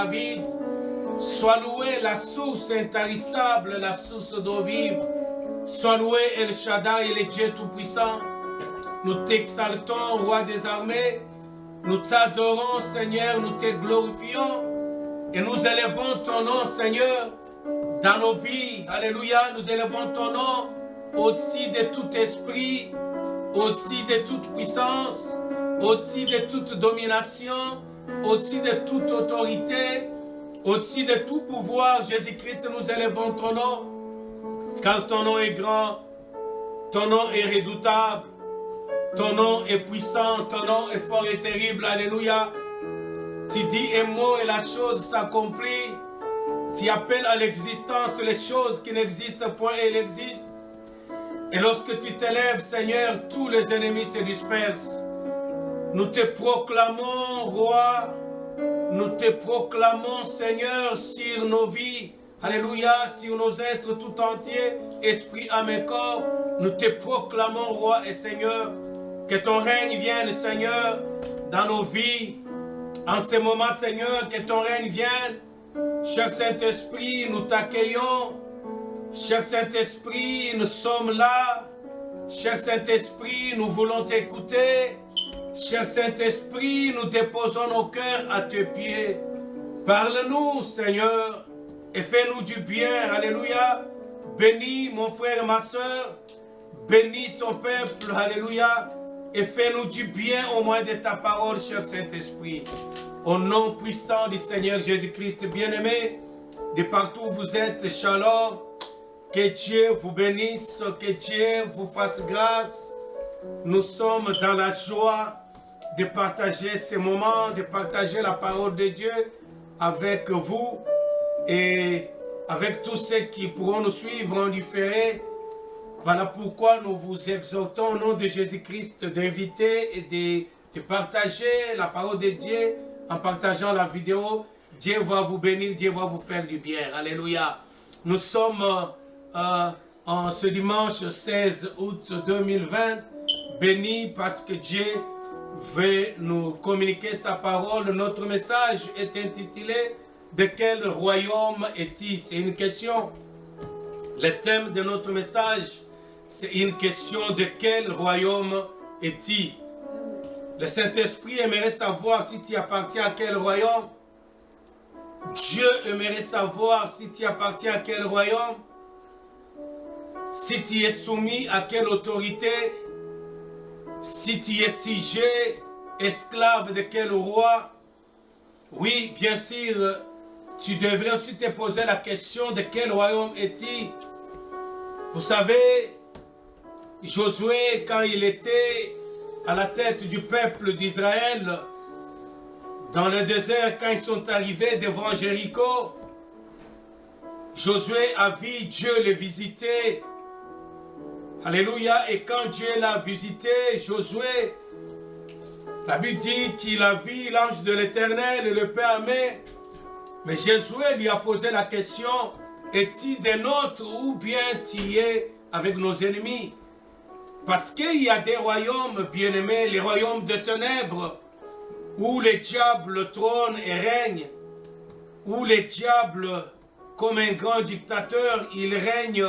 David. Sois loué la source intarissable, la source d'eau vive. Sois loué El Shaddai, le Dieu Tout-Puissant. Nous t'exaltons, Roi des armées. Nous t'adorons, Seigneur, nous te glorifions. Et nous élevons ton nom, Seigneur, dans nos vies. Alléluia, nous élevons ton nom au-dessus de tout esprit, au-dessus de toute puissance, au-dessus de toute domination, au-dessus de toute autorité, au-dessus de tout pouvoir. Jésus-Christ, nous élevons ton nom, car ton nom est grand, ton nom est redoutable, ton nom est puissant, ton nom est fort et terrible. Alléluia. Tu dis un mot et la chose s'accomplit. Tu appelles à l'existence les choses qui n'existent point et elles existent. Et lorsque tu t'élèves, Seigneur, tous les ennemis se dispersent. Nous te proclamons, Roi. Nous te proclamons, Seigneur, sur nos vies. Alléluia, sur nos êtres tout entiers, esprit, âme et corps. Nous te proclamons, Roi et Seigneur. Que ton règne vienne, Seigneur, dans nos vies. En ce moment, Seigneur, que ton règne vienne. Cher Saint-Esprit, nous t'accueillons. Cher Saint-Esprit, nous sommes là. Cher Saint-Esprit, nous voulons t'écouter. Cher Saint-Esprit, nous déposons nos cœurs à tes pieds. Parle-nous, Seigneur, et fais-nous du bien. Alléluia. Bénis mon frère et ma soeur. Bénis ton peuple. Alléluia. Et fais-nous du bien au moins de ta parole, cher Saint-Esprit. Au nom puissant du Seigneur Jésus-Christ bien-aimé, de partout où vous êtes, shalom. Que Dieu vous bénisse, que Dieu vous fasse grâce. Nous sommes dans la joie de partager ces moments, de partager la parole de Dieu avec vous et avec tous ceux qui pourront nous suivre en différé. Voilà pourquoi nous vous exhortons au nom de Jésus-Christ d'inviter et de partager la parole de Dieu en partageant la vidéo. Dieu va vous bénir, Dieu va vous faire du bien. Alléluia. Nous sommes en ce dimanche 16 août 2020, bénis parce que Dieu veut nous communiquer sa parole. Notre message est intitulé « De quel royaume est-il » C'est une question. Le thème de notre message, c'est une question de quel royaume est-il. Le Saint-Esprit aimerait savoir si tu appartiens à quel royaume. Dieu aimerait savoir si tu appartiens à quel royaume. Si tu es soumis à quelle autorité. Si tu es sujet, esclave de quel roi. Oui, bien sûr, tu devrais aussi te poser la question de quel royaume est-il. Vous savez, Josué, quand il était à la tête du peuple d'Israël, dans le désert, quand ils sont arrivés devant Jéricho, Josué a vu Dieu le visiter. Alléluia. Et quand Dieu l'a visité, Josué, la Bible dit qu'il a vu l'ange de l'Éternel, le Père aimé. Mais Josué lui a posé la question, est-il des nôtres ou bien tu es avec nos ennemis? Parce qu'il y a des royaumes, bien-aimés, les royaumes de ténèbres, où les diables trônent et règnent, où les diables, comme un grand dictateur, il règne,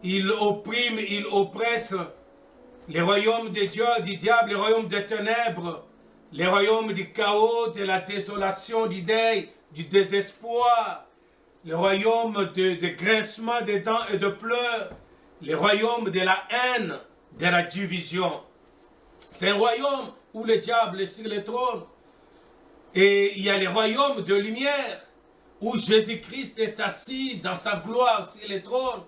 il opprime, il oppresse. Les royaumes du diable, les royaumes des ténèbres, les royaumes du chaos, de la désolation, du deuil, du désespoir, les royaumes de grincement des dents et de pleurs, les royaumes de la haine, de la division. C'est un royaume où le diable est sur le trône. Et il y a les royaumes de lumière, où Jésus-Christ est assis dans sa gloire sur le trône.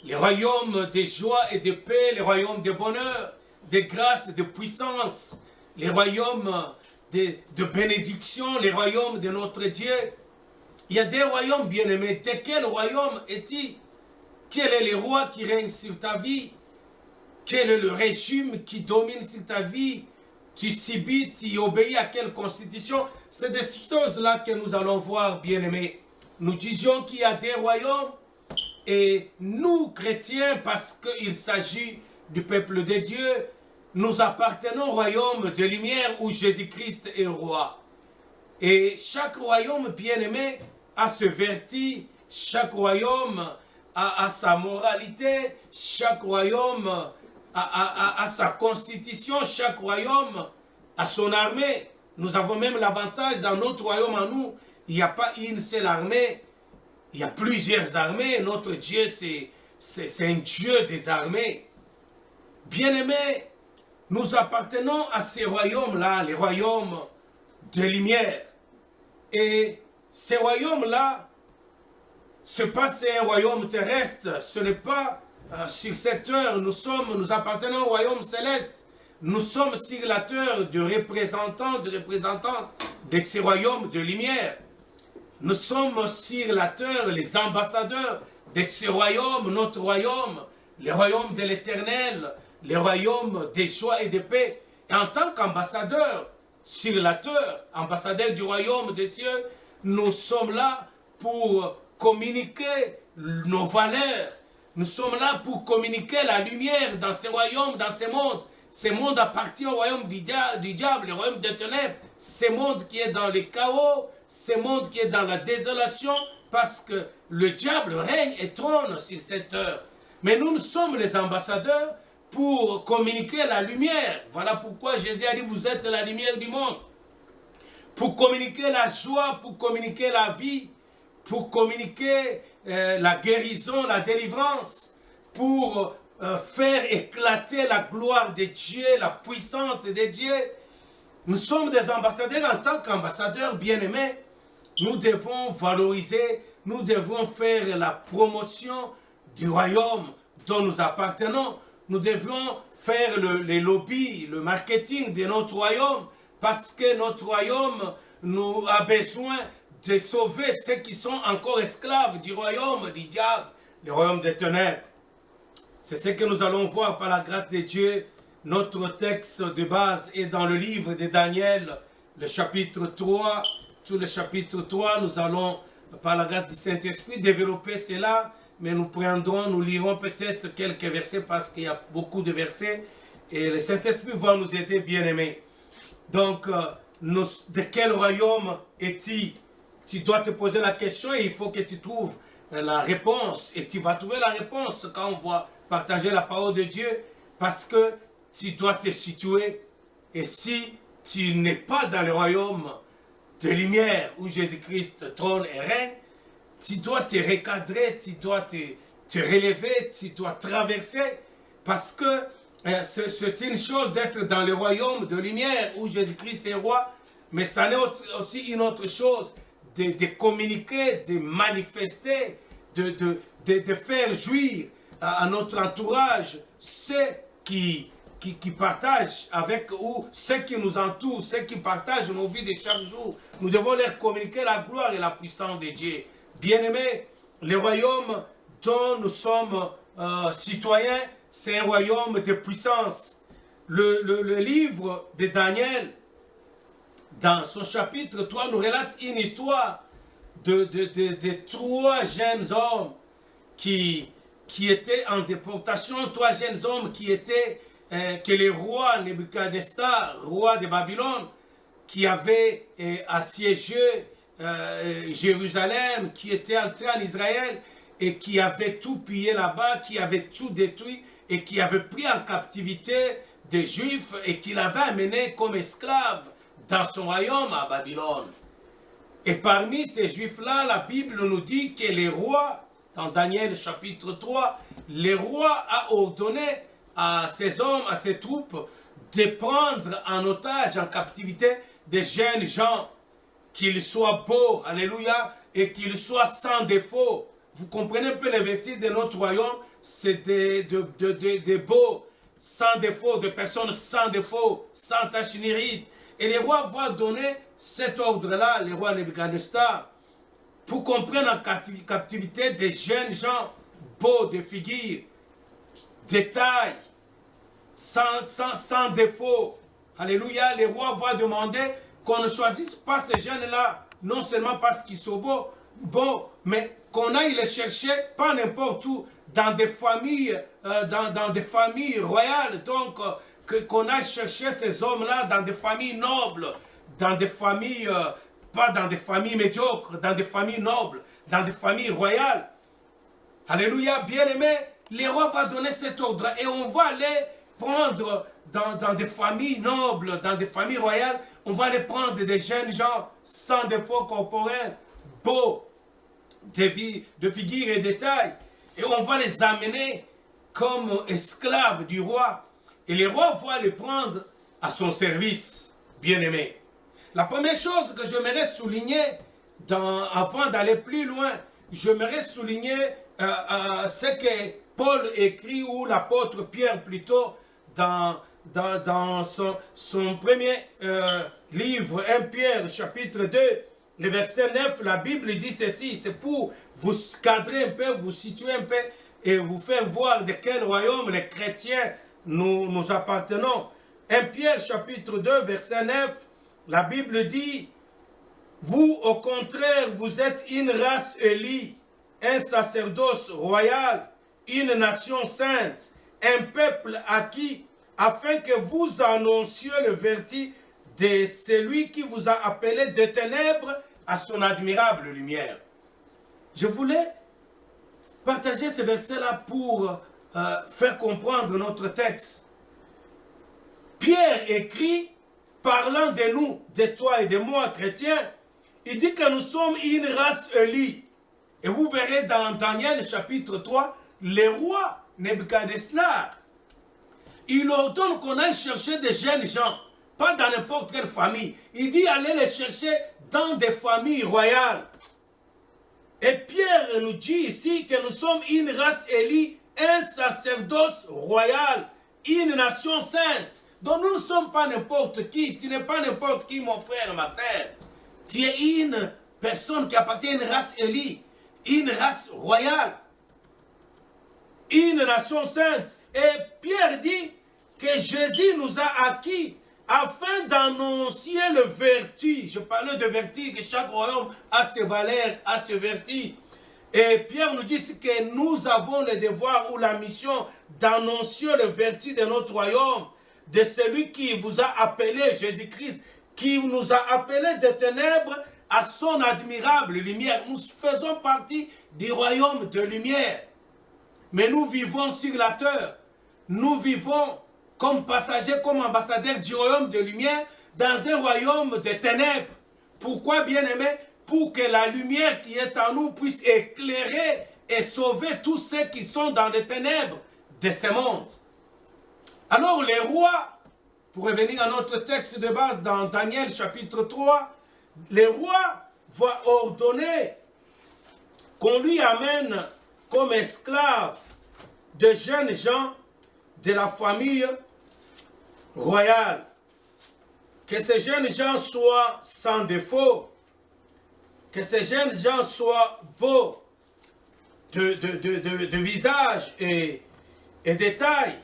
Les royaumes de joie et de paix, les royaumes de bonheur, de grâce, de puissance, les royaumes de bénédiction, les royaumes de notre Dieu. Il y a des royaumes bien-aimés. De quel royaume est-il? Quel est le roi qui règne sur ta vie? Quel est le régime qui domine sur ta vie? Tu subis, tu obéis à quelle constitution? C'est des choses-là que nous allons voir, bien-aimés. Nous disions qu'il y a des royaumes et nous, chrétiens, parce qu'il s'agit du peuple de Dieu, nous appartenons au royaume de lumière où Jésus-Christ est roi. Et chaque royaume bien-aimé a ce vertu, chaque royaume a sa moralité, chaque royaume a sa constitution, chaque royaume a son armée. Nous avons même l'avantage dans notre royaume à nous, il n'y a pas une seule armée, il y a plusieurs armées. Notre Dieu, c'est un Dieu des armées. Bien-aimés, nous appartenons à ces royaumes-là, les royaumes de lumière. Et ces royaumes-là, ce n'est pas un royaume terrestre, ce n'est pas sur cette heure, nous appartenons au royaume céleste. Nous sommes sur la terre de représentants, de représentantes de ces royaumes de lumière. Nous sommes sur la terre les ambassadeurs de ce royaume, notre royaume, le royaume de l'éternel, le royaume des joies et de paix. Et en tant qu'ambassadeurs sur la terre, ambassadeurs du royaume des cieux, nous sommes là pour communiquer nos valeurs. Nous sommes là pour communiquer la lumière dans ce royaume, dans ce monde. Ce monde appartient au royaume du diable, le royaume des ténèbres. Ce monde qui est dans le chaos, ce monde qui est dans la désolation, parce que le diable règne et trône sur cette heure. Mais nous sommes les ambassadeurs pour communiquer la lumière. Voilà pourquoi Jésus a dit, vous êtes la lumière du monde. Pour communiquer la joie, pour communiquer la vie, pour communiquer la guérison, la délivrance, pour faire éclater la gloire de Dieu, la puissance de Dieu. Nous sommes des ambassadeurs. En tant qu'ambassadeurs bien-aimés, nous devons valoriser, nous devons faire la promotion du royaume dont nous appartenons. Nous devons faire les lobbies, le marketing de notre royaume, parce que notre royaume nous a besoin de sauver ceux qui sont encore esclaves du royaume du diable, le royaume des ténèbres. C'est ce que nous allons voir par la grâce de Dieu. Notre texte de base est dans le livre de Daniel, le chapitre 3. Tout le chapitre 3, nous allons, par la grâce du Saint-Esprit, développer cela. Mais nous lirons peut-être quelques versets parce qu'il y a beaucoup de versets. Et le Saint-Esprit va nous aider, bien-aimés. Donc, de quel royaume es-tu? Tu dois te poser la question et il faut que tu trouves la réponse. Et tu vas trouver la réponse quand on va partager la parole de Dieu, parce que tu dois te situer. Et si tu n'es pas dans le royaume de lumière où Jésus-Christ trône et règne, tu dois te recadrer, tu dois te relever, tu dois traverser, parce que c'est une chose d'être dans le royaume de lumière où Jésus-Christ est roi, mais ça n'est aussi une autre chose de communiquer, de manifester, de faire jouir à notre entourage ceux qui partagent avec ou ceux qui nous entourent, ceux qui partagent nos vies de chaque jour. Nous devons leur communiquer la gloire et la puissance de Dieu. Bien-aimés, le royaume dont nous sommes citoyens, c'est un royaume de puissance. Le livre de Daniel, dans son chapitre 3, nous relate une histoire de trois jeunes hommes qui étaient en déportation, trois jeunes hommes qui étaient, que le roi Nebuchadnezzar, roi de Babylone, qui avait assiégé Jérusalem, qui était entré en Israël et qui avait tout pillé là-bas, qui avait tout détruit et qui avait pris en captivité des Juifs et qui l'avait amené comme esclaves dans son royaume à Babylone. Et parmi ces Juifs-là, la Bible nous dit que le roi, dans Daniel chapitre 3, le roi a ordonné à ses hommes, à ses troupes, de prendre en otage, en captivité, des jeunes gens, qu'ils soient beaux, alléluia, et qu'ils soient sans défaut. Vous comprenez un peu les vertus de notre royaume, c'est des beaux, sans défaut, de personnes sans défaut, sans tache ni ride. Et le roi va donner cet ordre-là, le roi Nebuchadnezzar, pour qu'on prenne en captivité des jeunes gens beaux de figure, de taille, sans défaut. Alléluia, le roi va demander qu'on ne choisisse pas ces jeunes-là, non seulement parce qu'ils sont beaux, mais qu'on aille les chercher, pas n'importe où, dans des familles, dans des familles royales. Donc, qu'on aille chercher ces hommes-là dans des familles nobles, dans des familles pas dans des familles médiocres, dans des familles nobles, dans des familles royales. Alléluia, bien-aimé, le roi va donner cet ordre et on va les prendre dans des familles nobles, dans des familles royales, on va les prendre des jeunes gens sans défaut corporel, beaux, de figure et de taille, et on va les amener comme esclaves du roi. Et le roi va les prendre à son service, bien-aimé. La première chose que j'aimerais souligner, avant d'aller plus loin, j'aimerais souligner ce que Paul écrit, ou l'apôtre Pierre plutôt, dans son premier livre, 1 Pierre, chapitre 2, le verset 9, la Bible dit ceci, c'est pour vous cadrer un peu, vous situer un peu, et vous faire voir de quel royaume les chrétiens nous appartenons. 1 Pierre, chapitre 2, verset 9, la Bible dit, vous, au contraire, vous êtes une race élie, un sacerdoce royal, une nation sainte, un peuple acquis, afin que vous annonciez le vertu de celui qui vous a appelé des ténèbres à son admirable lumière. Je voulais partager ce verset-là pour faire comprendre notre texte. Pierre écrit, parlant de nous, de toi et de moi, chrétiens, il dit que nous sommes une race élie. Et vous verrez dans Daniel chapitre 3, le roi Nebuchadnezzar, il ordonne qu'on aille chercher des jeunes gens, pas dans n'importe quelle famille. Il dit aller les chercher dans des familles royales. Et Pierre nous dit ici que nous sommes une race élie, un sacerdoce royal, une nation sainte. Donc nous ne sommes pas n'importe qui. Tu n'es pas n'importe qui, mon frère, ma sœur. Tu es une personne qui appartient à une race élie, une race royale, une nation sainte. Et Pierre dit que Jésus nous a acquis afin d'annoncer le vertu. Je parlais de vertu, que chaque royaume a ses valeurs, a ses vertus. Et Pierre nous dit que nous avons le devoir ou la mission d'annoncer le vertu de notre royaume, de celui qui vous a appelé, Jésus-Christ, qui nous a appelés des ténèbres à son admirable lumière. Nous faisons partie du royaume de lumière. Mais nous vivons sur la terre. Nous vivons comme passagers, comme ambassadeurs du royaume de lumière dans un royaume de ténèbres. Pourquoi, bien-aimés? Pour que la lumière qui est en nous puisse éclairer et sauver tous ceux qui sont dans les ténèbres de ce monde. Alors les rois, pour revenir à notre texte de base dans Daniel chapitre 3, les rois vont ordonner qu'on lui amène comme esclave de jeunes gens de la famille royale. Que ces jeunes gens soient sans défaut, que ces jeunes gens soient beaux de visage et de taille.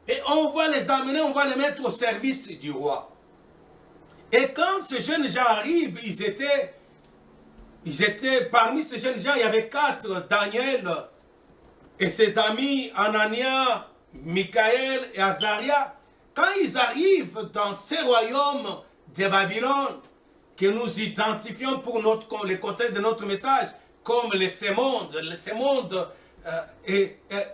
Et on va les amener, on va les mettre au service du roi. Et quand ces jeunes gens arrivent, ils étaient parmi ces jeunes gens, il y avait 4, Daniel et ses amis, Anania, Michaël et Azaria. Quand ils arrivent dans ces royaumes de Babylone, que nous identifions pour le contexte de notre message, comme ce monde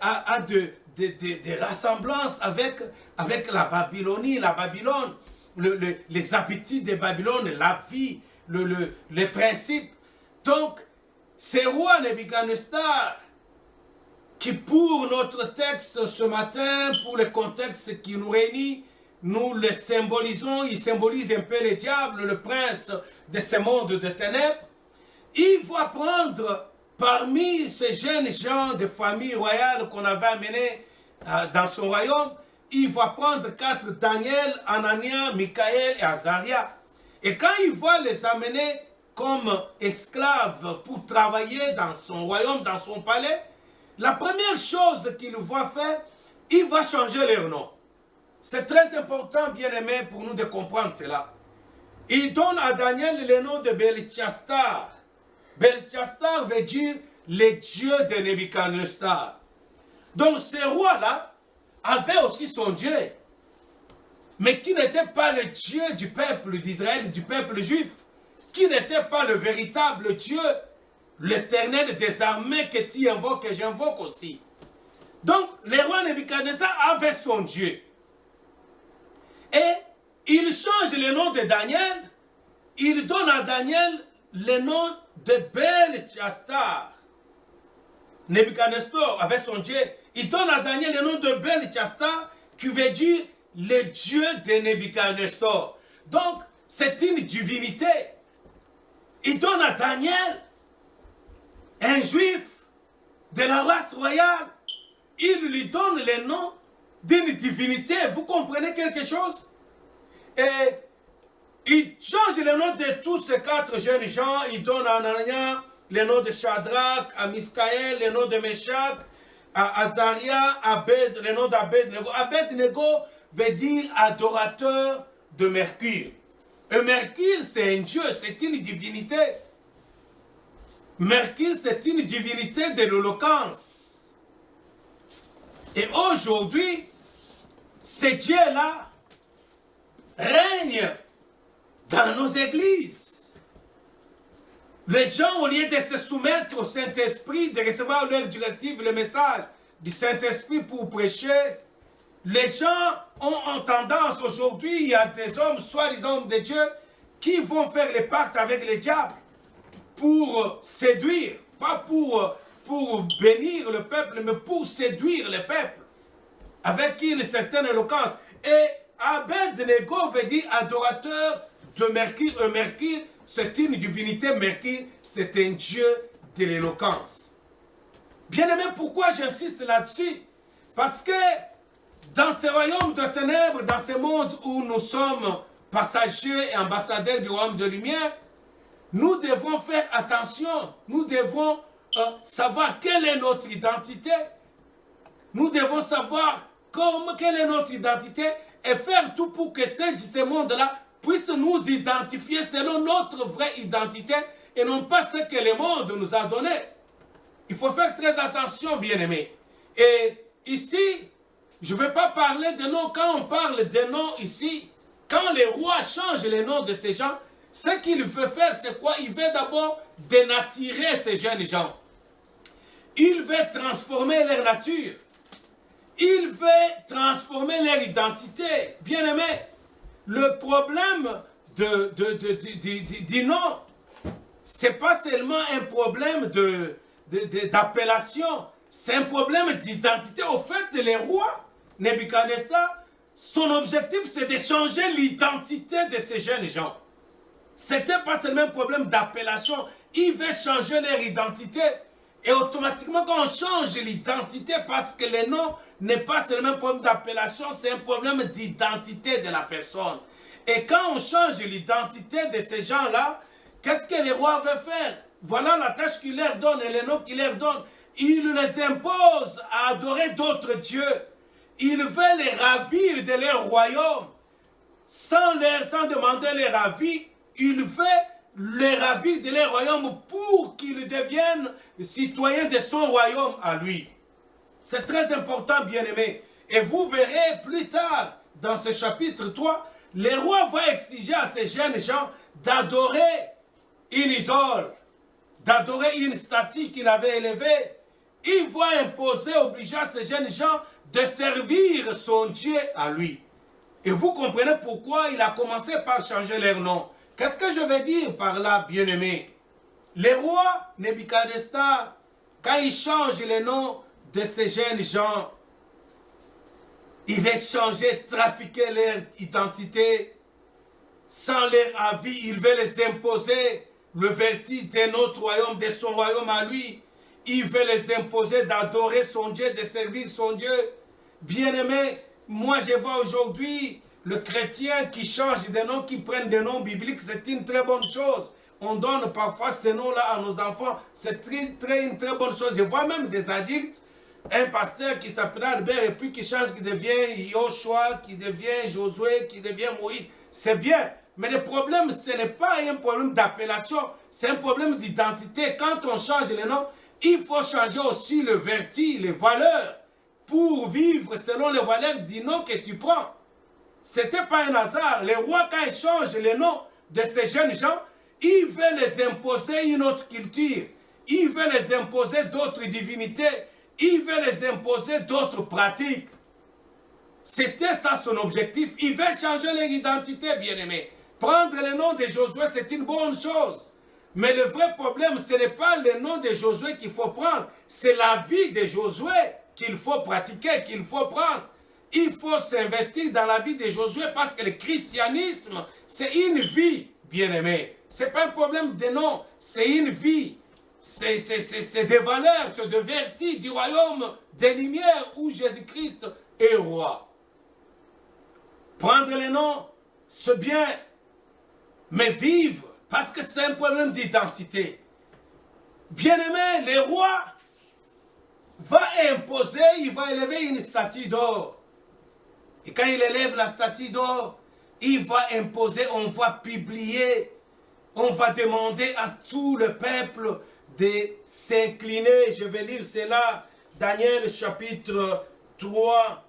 a des rassemblances avec la Babylonie, la Babylone, les appétits de Babylone, la vie, les principes. Donc, ces rois Nebuchadnezzar, qui pour notre texte ce matin, pour le contexte qui nous réunit, nous le symbolisons, il symbolise un peu le diable, le prince de ce monde de ténèbres. Il va prendre parmi ces jeunes gens de famille royale qu'on avait amenés dans son royaume, il va prendre 4, Daniel, Anania, Michaël et Azaria. Et quand il va les amener comme esclaves pour travailler dans son royaume, dans son palais, la première chose qu'il va faire, il va changer leur nom. C'est très important, bien-aimé, pour nous de comprendre cela. Il donne à Daniel le nom de Belteshazzar. Belteshazzar veut dire le dieu de Nebuchadnezzar. Donc ce roi-là avait aussi son dieu, mais qui n'était pas le dieu du peuple d'Israël, du peuple juif. qui n'était pas le véritable Dieu, l'Éternel des armées que tu invoques et j'invoque aussi. Donc, le roi Nebuchadnezzar avait son Dieu. Et il change le nom de Daniel, il donne à Daniel le nom de Belchassar. Nebuchadnezzar avait son Dieu, il donne à Daniel le nom de Belchassar, qui veut dire le Dieu de Nebuchadnezzar. Donc, c'est une divinité. Il donne à Daniel, un juif de la race royale, il lui donne le nom d'une divinité. Vous comprenez quelque chose? Et il change le nom de tous ces 4 jeunes gens. Il donne à Anania le nom de Shadrach, à Miskaël, le nom de Meshach, à Azaria, le nom d'Abednego. Abednego veut dire adorateur de Mercure. Et Mercure, c'est un dieu, c'est une divinité. Mercure, c'est une divinité de l'éloquence. Et aujourd'hui, ce Dieu-là règne dans nos églises. Les gens, au lieu de se soumettre au Saint-Esprit, de recevoir leur directive, le message du Saint-Esprit pour prêcher, les gens ont tendance aujourd'hui, il y a des hommes, soi-disant hommes de Dieu, qui vont faire les pactes avec le diable pour séduire, pas pour bénir le peuple, mais pour séduire le peuple avec une certaine éloquence. Et Abednego veut dire adorateur de Mercure. Mercure, c'est une divinité. Mercure, c'est un dieu de l'éloquence. Bien aimé, pourquoi j'insiste là-dessus? Parce que dans ce royaume de ténèbres, dans ce monde où nous sommes passagers et ambassadeurs du royaume de lumière, nous devons faire attention. Nous devons savoir quelle est notre identité. Nous devons savoir quelle est notre identité et faire tout pour que ce monde-là puisse nous identifier selon notre vraie identité et non pas ce que le monde nous a donné. Il faut faire très attention, bien-aimés. Et ici, je ne vais pas parler de noms. Quand on parle de noms ici, quand les rois changent les noms de ces gens, ce qu'il veut faire, c'est quoi? Il veut d'abord dénaturer ces jeunes gens. Il veut transformer leur nature. Il veut transformer leur identité. Bien-aimé, le problème du nom, ce n'est pas seulement un problème d'appellation, c'est un problème d'identité. Au fait, les rois, Nebuchadnezzar, son objectif, c'est de changer l'identité de ces jeunes gens. Ce n'était pas seulement un problème d'appellation, il veut changer leur identité. Et automatiquement, quand on change l'identité, parce que le nom n'est pas seulement un problème d'appellation, c'est un problème d'identité de la personne. Et quand on change l'identité de ces gens-là, qu'est-ce que les rois veulent faire? Voilà la tâche qu'il leur donne et le nom qu'il leur donne. Il les impose à adorer d'autres dieux. Il veut les ravir de leur royaume. Sans demander leur avis, il veut les ravir de leur royaume pour qu'ils deviennent citoyens de son royaume à lui. C'est très important, bien-aimés. Et vous verrez plus tard, dans ce chapitre 3, les rois vont exiger à ces jeunes gens d'adorer une idole, d'adorer une statue qu'il avait élevée. Il va imposer, obliger à ces jeunes gens de servir son Dieu à lui. Et vous comprenez pourquoi il a commencé par changer leur nom. Qu'est-ce que je veux dire par là, bien-aimés? Les rois, Nebuchadnezzar, quand il change le nom de ces jeunes gens, il veut changer, trafiquer leur identité. Sans leur avis, il veut les imposer le vertige de notre royaume, de son royaume à lui. Il veut les imposer d'adorer son Dieu, de servir son Dieu. Bien-aimés, moi je vois aujourd'hui le chrétien qui change de nom, qui prennent des noms bibliques, c'est une très bonne chose. On donne parfois ces noms-là à nos enfants, c'est une très bonne chose. Je vois même des adultes, un pasteur qui s'appelle Albert et puis qui change, qui devient Yoshua, qui devient Josué, qui devient Moïse. C'est bien, mais le problème, ce n'est pas un problème d'appellation, c'est un problème d'identité. Quand on change les noms, il faut changer aussi le vertige, les valeurs, pour vivre selon les valeurs du nom que tu prends. Ce n'était pas un hasard. Les rois, quand ils changent les noms de ces jeunes gens, il veut les imposer une autre culture. Il veut les imposer d'autres divinités. Il veut les imposer d'autres pratiques. C'était ça son objectif. Il veut changer leur identité, bien-aimés. Prendre le nom de Josué, c'est une bonne chose. Mais le vrai problème, ce n'est pas le nom de Josué qu'il faut prendre. C'est la vie de Josué qu'il faut pratiquer, qu'il faut prendre. Il faut s'investir dans la vie de Josué parce que le christianisme, c'est une vie, bien-aimés. Ce n'est pas un problème de nom, c'est une vie. C'est des valeurs, c'est des vertus du royaume des Lumières où Jésus-Christ est roi. Prendre le nom, c'est bien, mais vivre, parce que c'est un problème d'identité. Bien-aimé, le roi va imposer, il va élever une statue d'or. Et quand il élève la statue d'or, il va imposer, on va publier, on va demander à tout le peuple de s'incliner. Je vais lire cela, Daniel chapitre 3,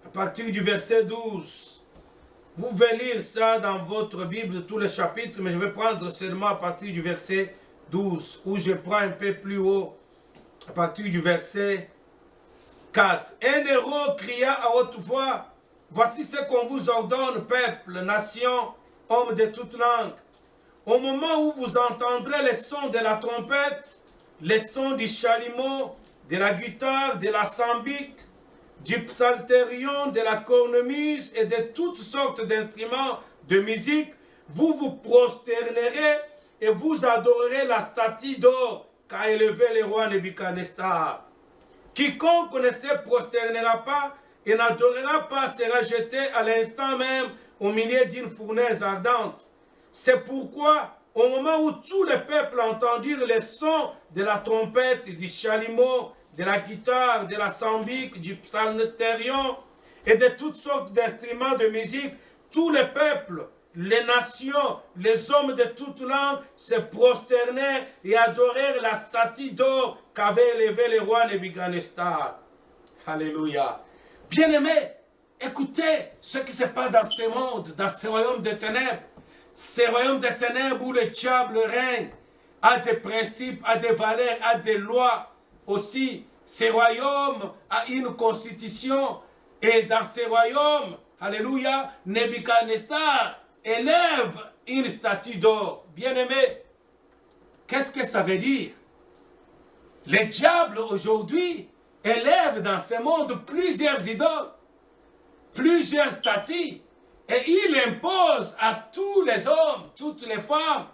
à partir du verset 12. Vous pouvez lire ça dans votre Bible, tous les chapitres, mais je vais prendre seulement à partir du verset 12, où je prends un peu plus haut, à partir du verset 4. Un héros cria à haute voix, « Voici ce qu'on vous ordonne, peuple, nation, hommes de toute langue. Au moment où vous entendrez les sons de la trompette, les sons du chalumeau, de la guitare, de la sambique, du psalterion, de la cornemuse et de toutes sortes d'instruments de musique, vous vous prosternerez et vous adorerez la statue d'or qu'a élevé le roi Nebuchadnezzar. Quiconque ne se prosternera pas et n'adorera pas sera jeté à l'instant même au milieu d'une fournaise ardente. C'est pourquoi, au moment où tous les peuples entendirent les sons de la trompette, du chalumeau, de la guitare, de la sambique, du psalterion et de toutes sortes d'instruments de musique, tous les peuples, les nations, les hommes de toutes langues se prosternèrent et adorèrent la statue d'or qu'avait élevée le roi Nebuchadnezzar. Alléluia. Bien-aimés, écoutez ce qui se passe dans ce monde, dans ce royaume des ténèbres. Ce royaume des ténèbres où le diable règne, a des principes, a des valeurs, a des lois aussi. Ce royaume a une constitution et dans ce royaume, alléluia, Nebuchadnezzar élève une statue d'or. Bien-aimé, qu'est-ce que ça veut dire? Le diable aujourd'hui élève dans ce monde plusieurs idoles, plusieurs statues, et il impose à tous les hommes, toutes les femmes,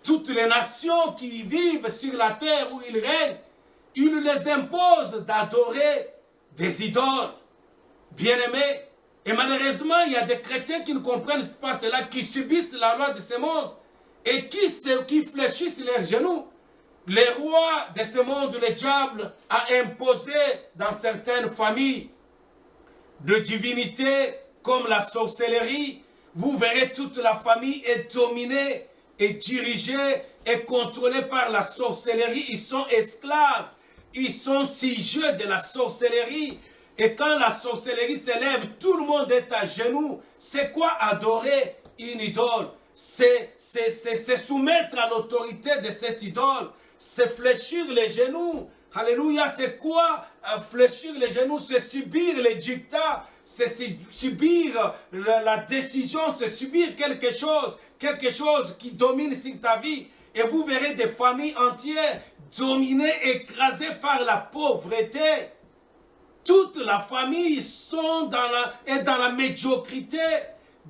toutes les nations qui vivent sur la terre où il règne, il les impose d'adorer des idoles. Bien-aimés, et malheureusement, il y a des chrétiens qui ne comprennent pas cela, qui subissent la loi de ce monde et qui fléchissent leurs genoux. Les rois de ce monde, le diable, a imposé dans certaines familles de divinités comme la sorcellerie. Vous verrez toute la famille est dominée et dirigée et contrôlée par la sorcellerie. Ils sont esclaves, ils sont sujets de la sorcellerie. Et quand la sorcellerie s'élève, tout le monde est à genoux. C'est quoi adorer une idole? C'est soumettre à l'autorité de cette idole. C'est fléchir les genoux. Alléluia, c'est quoi fléchir les genoux? C'est subir les dictats, c'est subir la décision, c'est subir quelque chose qui domine sur ta vie. Et vous verrez des familles entières dominées, écrasées par la pauvreté. Toute la famille est dans la médiocrité,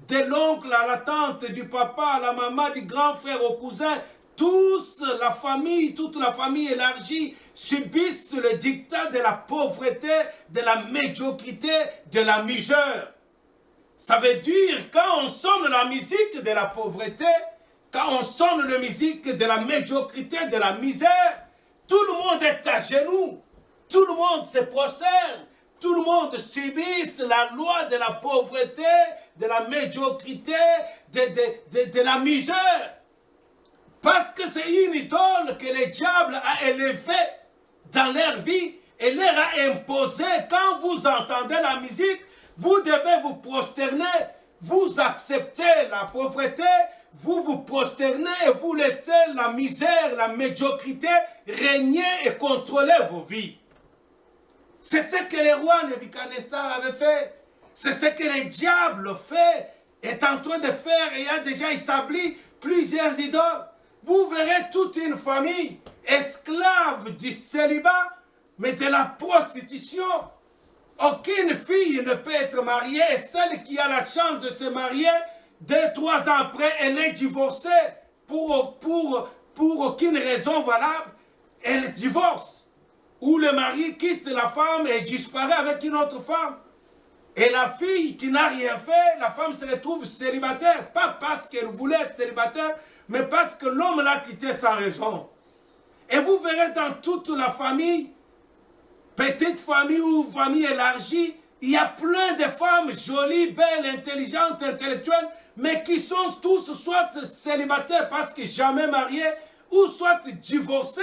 de l'oncle à la tante, du papa à la maman, du grand frère au cousin. Toute la famille élargie subissent le dictat de la pauvreté, de la médiocrité, de la misère. Ça veut dire quand on sonne la musique de la pauvreté, quand on sonne la musique de la médiocrité, de la misère, tout le monde est à genoux. Tout le monde se prosterne, tout le monde subit la loi de la pauvreté, de la médiocrité, de la misère. Parce que c'est une idole que le diable a élevée dans leur vie et leur a imposé. Quand vous entendez la musique, vous devez vous prosterner, vous acceptez la pauvreté, vous vous prosternez et vous laissez la misère, la médiocrité régner et contrôler vos vies. C'est ce que le roi Nebuchadnezzar avait fait. C'est ce que le diable fait, est en train de faire et a déjà établi plusieurs idoles. Vous verrez toute une famille esclave du célibat, mais de la prostitution. Aucune fille ne peut être mariée et celle qui a la chance de se marier, 2-3 ans après, elle est divorcée pour aucune raison valable. Elle divorce. Ou le mari quitte la femme et disparaît avec une autre femme. Et la fille qui n'a rien fait, la femme se retrouve célibataire. Pas parce qu'elle voulait être célibataire, mais parce que l'homme l'a quitté sans raison. Et vous verrez dans toute la famille, petite famille ou famille élargie, il y a plein de femmes jolies, belles, intelligentes, intellectuelles, mais qui sont tous soit célibataires parce que jamais mariés, ou soit divorcés.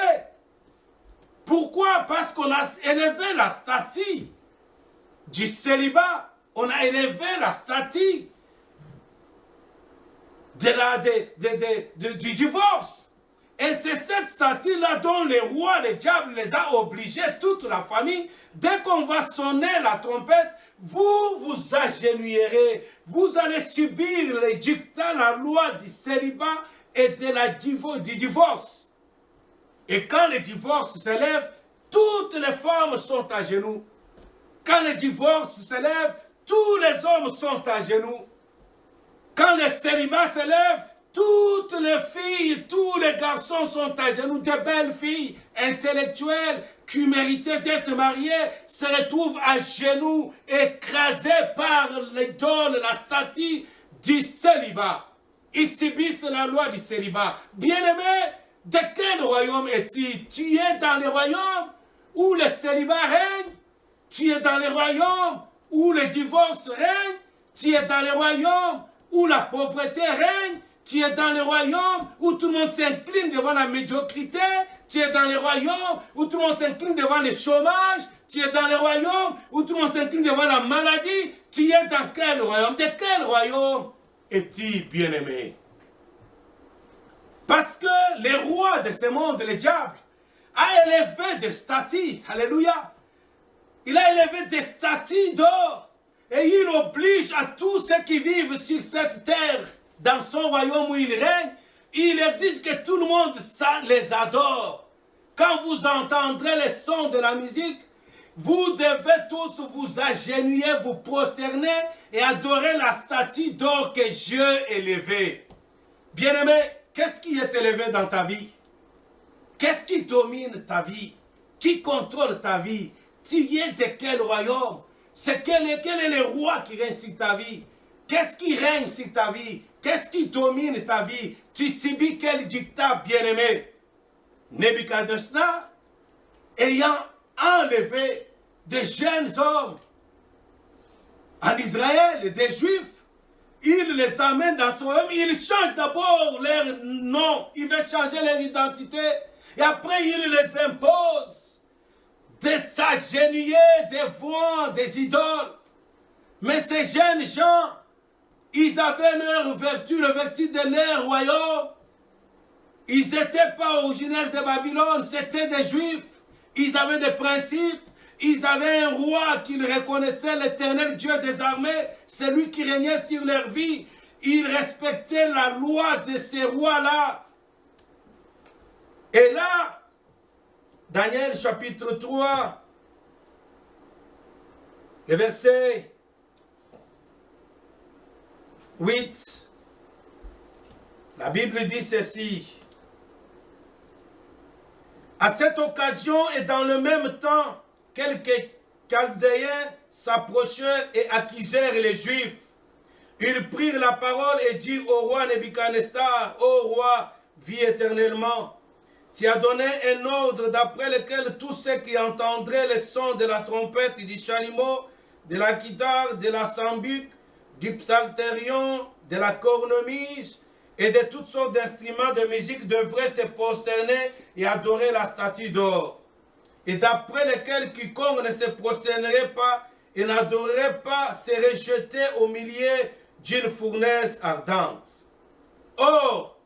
Pourquoi? Parce qu'on a élevé la statue du célibat. On a élevé la statue du divorce. Et c'est cette statue-là dont les rois, les diables les a obligés, toute la famille. Dès qu'on va sonner la trompette, vous vous agenouillerez. Vous allez subir les dictats, la loi du célibat et du divorce. Et quand le divorce s'élève, toutes les femmes sont à genoux. Quand le divorce s'élève, tous les hommes sont à genoux. Quand le célibat s'élève, toutes les filles, tous les garçons sont à genoux. De belles filles intellectuelles qui méritaient d'être mariées se retrouvent à genoux, écrasées par l'idole, la statue du célibat. Ils subissent la loi du célibat. Bien-aimé, de quel royaume es-tu? Tu es dans le royaume où le célibat règne? Tu es dans le royaume où le divorce règne? Tu es dans le royaume où la pauvreté règne? Tu es dans le royaume où tout le monde s'incline devant la médiocrité? Tu es dans le royaume où tout le monde s'incline devant le chômage? Tu es dans le royaume où tout le monde s'incline devant la maladie? Tu es dans quel royaume? De quel royaume es-tu, bien-aimé? Parce que le roi de ce monde, le diable, a élevé des statues. Alléluia. Il a élevé des statues d'or. Et il oblige à tous ceux qui vivent sur cette terre, dans son royaume où il règne, il exige que tout le monde les adore. Quand vous entendrez les sons de la musique, vous devez tous vous agenouiller, vous prosterner et adorer la statue d'or que Dieu a élevée. Bien-aimé, qu'est-ce qui est élevé dans ta vie? Qu'est-ce qui domine ta vie? Qui contrôle ta vie? Tu viens de quel royaume? Quel est le roi qui règne sur ta vie? Qu'est-ce qui règne sur ta vie? Qu'est-ce qui domine ta vie? Tu subis quel dictat, bien-aimé? Nebuchadnezzar, ayant enlevé des jeunes hommes en Israël, des Juifs, il les amène dans son royaume, il change d'abord leur nom, il veut changer leur identité, et après il les impose de s'agenouiller devant des idoles. Mais ces jeunes gens, ils avaient leur vertu, la vertu de leur royaume. Ils n'étaient pas originaires de Babylone, c'était des Juifs. Ils avaient des principes. Ils avaient un roi qu'ils reconnaissaient, l'Éternel Dieu des armées, celui qui régnait sur leur vie. Ils respectaient la loi de ces rois-là. Et là, Daniel chapitre 3, le verset 8, la Bible dit ceci. À cette occasion et dans le même temps, quelques Chaldéens s'approchèrent et accusèrent les Juifs. Ils prirent la parole et dirent au roi Nebuchadnezzar, ô roi, vis éternellement. Tu as donné un ordre d'après lequel tous ceux qui entendraient le son de la trompette, du chalumeau, de la guitare, de la sambuc, du psalterion, de la cornemuse et de toutes sortes d'instruments de musique devraient se prosterner et adorer la statue d'or. Et d'après lequel quiconque ne se prosternerait pas et n'adorerait pas serait jeté au milieu d'une fournaise ardente. Or,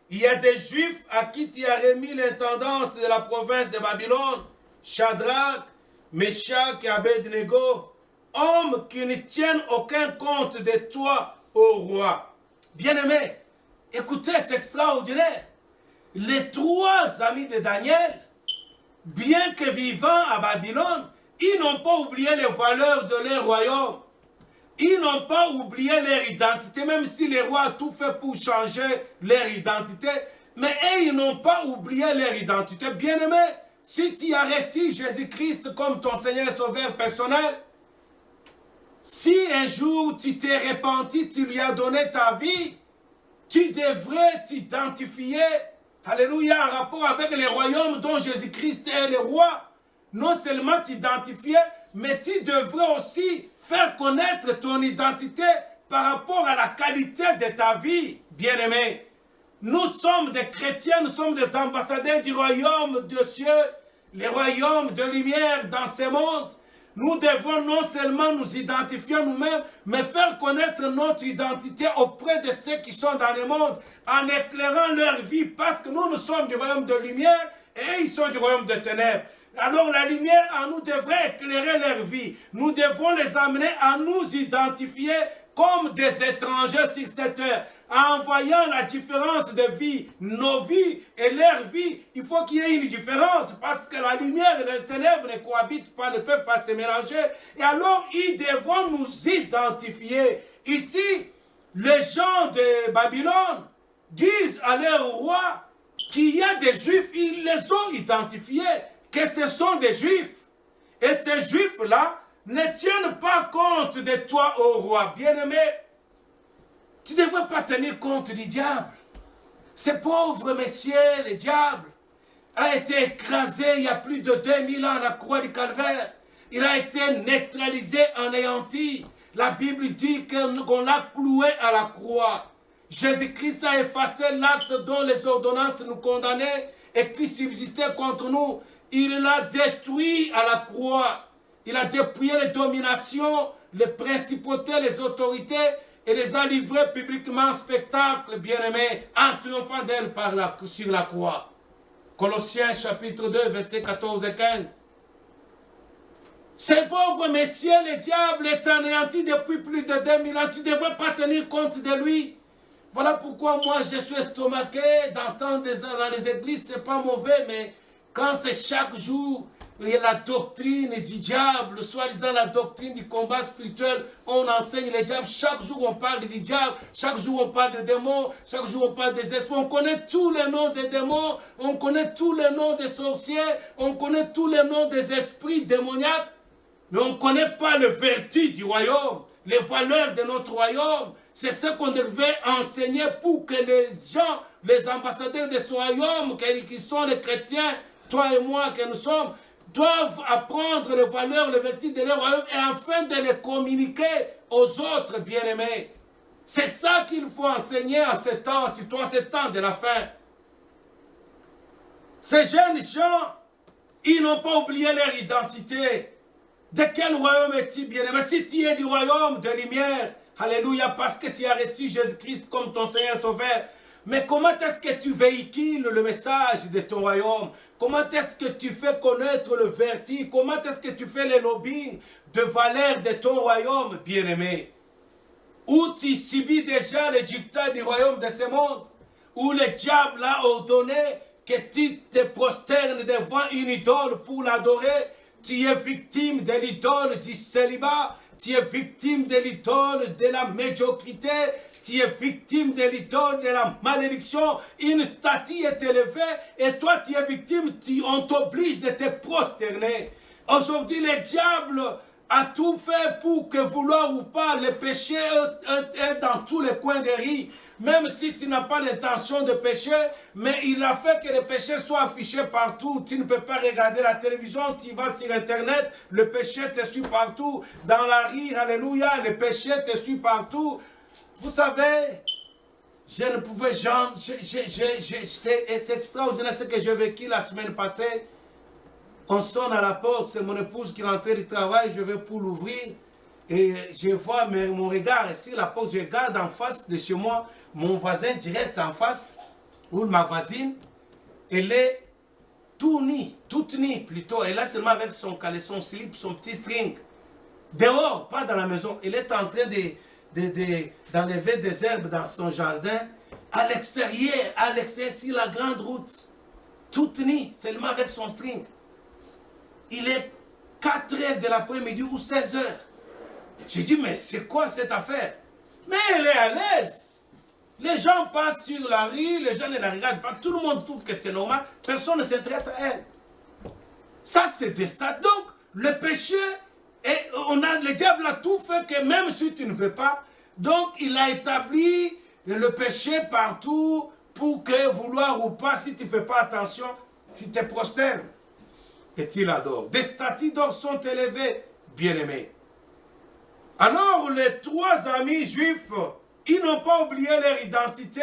il y a des Juifs à qui tu as remis l'intendance de la province de Babylone, Shadrach, Meshach et Abednego, hommes qui ne tiennent aucun compte de toi, ô roi. Bien-aimés, écoutez, c'est extraordinaire. Les trois amis de Daniel, bien que vivant à Babylone, ils n'ont pas oublié les valeurs de leur royaume. Ils n'ont pas oublié leur identité, même si les rois ont tout fait pour changer leur identité. Mais eux, ils n'ont pas oublié leur identité. Bien-aimé, si tu as reçu Jésus-Christ comme ton Seigneur et Sauveur personnel, si un jour tu t'es repenti, tu lui as donné ta vie, tu devrais t'identifier, alléluia, en rapport avec les royaumes dont Jésus-Christ est le roi. Non seulement t'identifier, mais tu devrais aussi faire connaître ton identité par rapport à la qualité de ta vie, bien-aimé. Nous sommes des chrétiens, nous sommes des ambassadeurs du royaume de cieux, le royaume de lumière dans ce monde. Nous devons non seulement nous identifier nous-mêmes, mais faire connaître notre identité auprès de ceux qui sont dans le monde, en éclairant leur vie, parce que nous sommes du royaume de lumière et ils sont du royaume de ténèbres. Alors la lumière en nous devrait éclairer leur vie. Nous devons les amener à nous identifier comme des étrangers sur cette terre. En voyant la différence de vie, nos vies et leur vie, il faut qu'il y ait une différence parce que la lumière et les ténèbres ne cohabitent pas, ne peuvent pas se mélanger. Et alors, ils devront nous identifier. Ici, les gens de Babylone disent à leur roi qu'il y a des Juifs, ils les ont identifiés, que ce sont des Juifs. Et ces Juifs-là ne tiennent pas compte de toi, ô roi. Bien-aimé, tu ne devrais pas tenir compte du diable. Ce pauvre monsieur, le diable, a été écrasé il y a plus de 2000 ans à la croix du Calvaire. Il a été neutralisé, anéanti. La Bible dit qu'on l'a cloué à la croix. Jésus-Christ a effacé l'acte dont les ordonnances nous condamnaient et qui subsistait contre nous. Il l'a détruit à la croix. Il a dépouillé les dominations, les principautés, les autorités et les a livrés publiquement en spectacle, bien-aimés, en triomphant d'elle sur la croix. Colossiens chapitre 2, versets 14 et 15. Ce pauvre monsieur, le diable, est anéanti depuis plus de 2000 ans. Tu ne devrais pas tenir compte de lui. Voilà pourquoi moi je suis estomaqué d'entendre dans les églises, c'est pas mauvais, mais quand c'est chaque jour, il y a la doctrine du diable, soi-disant la doctrine du combat spirituel, on enseigne les diables, chaque jour on parle du diable, chaque jour on parle de démons, chaque jour on parle des esprits, on connaît tous les noms des démons, on connaît tous les noms des sorciers, on connaît tous les noms des esprits démoniaques, mais on ne connaît pas le vertu du royaume, les valeurs de notre royaume. C'est ce qu'on devait enseigner pour que les gens, les ambassadeurs de ce royaume, qui sont les chrétiens, toi et moi que nous sommes, doivent apprendre les valeurs, les vertus de leur royaume et afin de les communiquer aux autres bien-aimés. C'est ça qu'il faut enseigner en ce temps, surtout en ce temps de la fin. Ces jeunes gens, ils n'ont pas oublié leur identité. De quel royaume es-tu bien-aimé? Si tu es du royaume de lumière, alléluia, parce que tu as reçu Jésus-Christ comme ton Seigneur Sauveur. Mais comment est-ce que tu véhicules le message de ton royaume? Comment est-ce que tu fais connaître le vertu? Comment est-ce que tu fais le lobbying de valeur de ton royaume, bien-aimé? Où tu subis déjà les dictats du royaume de ce monde? Où le diable a ordonné que tu te prosternes devant une idole pour l'adorer? Tu es victime de l'idole du célibat, tu es victime de l'idole de la médiocrité, tu es victime de l'idole de la malédiction. Une statue est élevée et toi tu es victime, on t'oblige de te prosterner. Aujourd'hui, le diable a tout fait pour que, vouloir ou pas, le péché est dans tous les coins des rues. Même si tu n'as pas l'intention de pécher, mais il a fait que le péché soit affiché partout. Tu ne peux pas regarder la télévision, tu vas sur Internet, le péché te suit partout. Dans la rue, alléluia, le péché te suit partout. Vous savez, je ne pouvais jamais, c'est extraordinaire ce que j'ai vécu la semaine passée. On sonne à la porte, c'est mon épouse qui rentrait du travail, je vais pour l'ouvrir. Et je vois mon regard ici, la porte, je regarde en face de chez moi, mon voisin direct en face, ou ma voisine, elle est toute nue plutôt. Elle est seulement avec son caleçon slip, son petit string. Dehors, pas dans la maison. Elle est en train d'enlever des herbes dans son jardin. À l'extérieur, sur la grande route. Toute nue, seulement avec son string. Il est 4 heures de l'après-midi ou 16 heures. J'ai dit, mais c'est quoi cette affaire? Mais elle est à l'aise. Les gens passent sur la rue, les gens ne la regardent pas. Tout le monde trouve que c'est normal. Personne ne s'intéresse à elle. Ça, c'est des stades. Donc, le péché, le diable a tout fait que même si tu ne veux pas, donc il a établi le péché partout pour que, vouloir ou pas, si tu ne fais pas attention, si tu te prosternes. Et tu l'adores. Des statues d'or sont élevées, bien-aimés. Alors, les 3 amis juifs, ils n'ont pas oublié leur identité.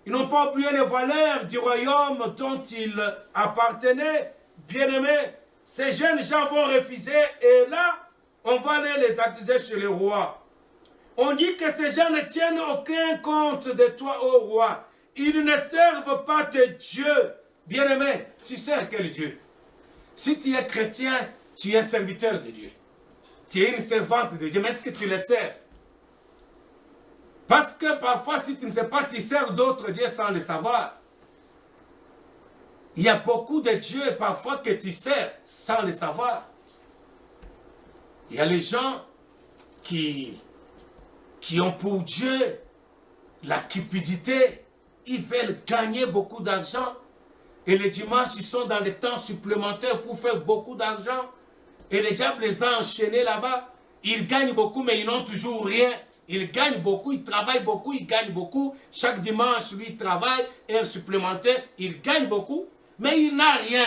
Ils n'ont pas oublié les valeurs du royaume dont ils appartenaient. Bien-aimés, ces jeunes gens vont refuser et là, on va aller les accuser chez le roi. On dit que ces gens ne tiennent aucun compte de toi, ô roi. Ils ne servent pas tes dieux. Bien-aimé, tu sers quel Dieu? Si tu es chrétien, tu es serviteur de Dieu. Tu es une servante de Dieu, mais est-ce que tu le sers? Parce que parfois, si tu ne sais pas, tu sers d'autres dieux sans le savoir. Il y a beaucoup de dieux parfois que tu sers sans le savoir. Il y a les gens qui ont pour Dieu la cupidité. Ils veulent gagner beaucoup d'argent. Et les dimanches, ils sont dans les temps supplémentaires pour faire beaucoup d'argent. Et le diable les a enchaînés là-bas. Ils gagnent beaucoup, mais ils n'ont toujours rien. Ils gagnent beaucoup, ils travaillent beaucoup, ils gagnent beaucoup. Chaque dimanche, lui, il travaille, heure supplémentaire, il gagne beaucoup, mais il n'a rien.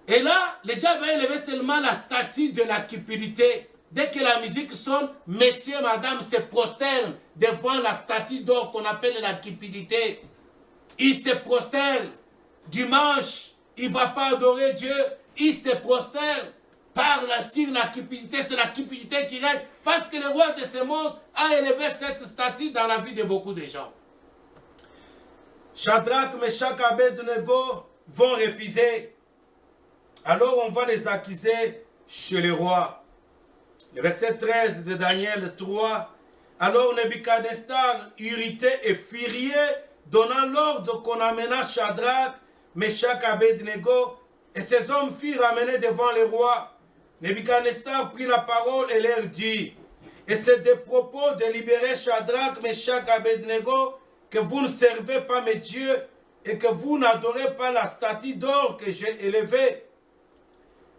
Et là, le diable a élevé seulement la statue de la cupidité. Dès que la musique sonne, messieurs, madame se prosternent devant la statue d'or qu'on appelle la cupidité. Il se prosterne. Dimanche, il ne va pas adorer Dieu. Il se prosterne. Parle sur la cupidité. C'est la cupidité qui règne. Parce que le roi de ce monde a élevé cette statue dans la vie de beaucoup de gens. Shadrach, Meshach, Abednego vont refuser. Alors on va les accuser chez le roi. Le verset 13 de Daniel 3. Alors Nebuchadnezzar, irrité et furieux, donnant l'ordre qu'on amena Shadrach, Meshach, Abednego, et ces hommes furent amenés devant le roi. Nebuchadnezzar prit la parole et leur dit, et c'est des propos de libérer Shadrach, Meshach, Abednego, que vous ne servez pas mes dieux et que vous n'adorez pas la statue d'or que j'ai élevée.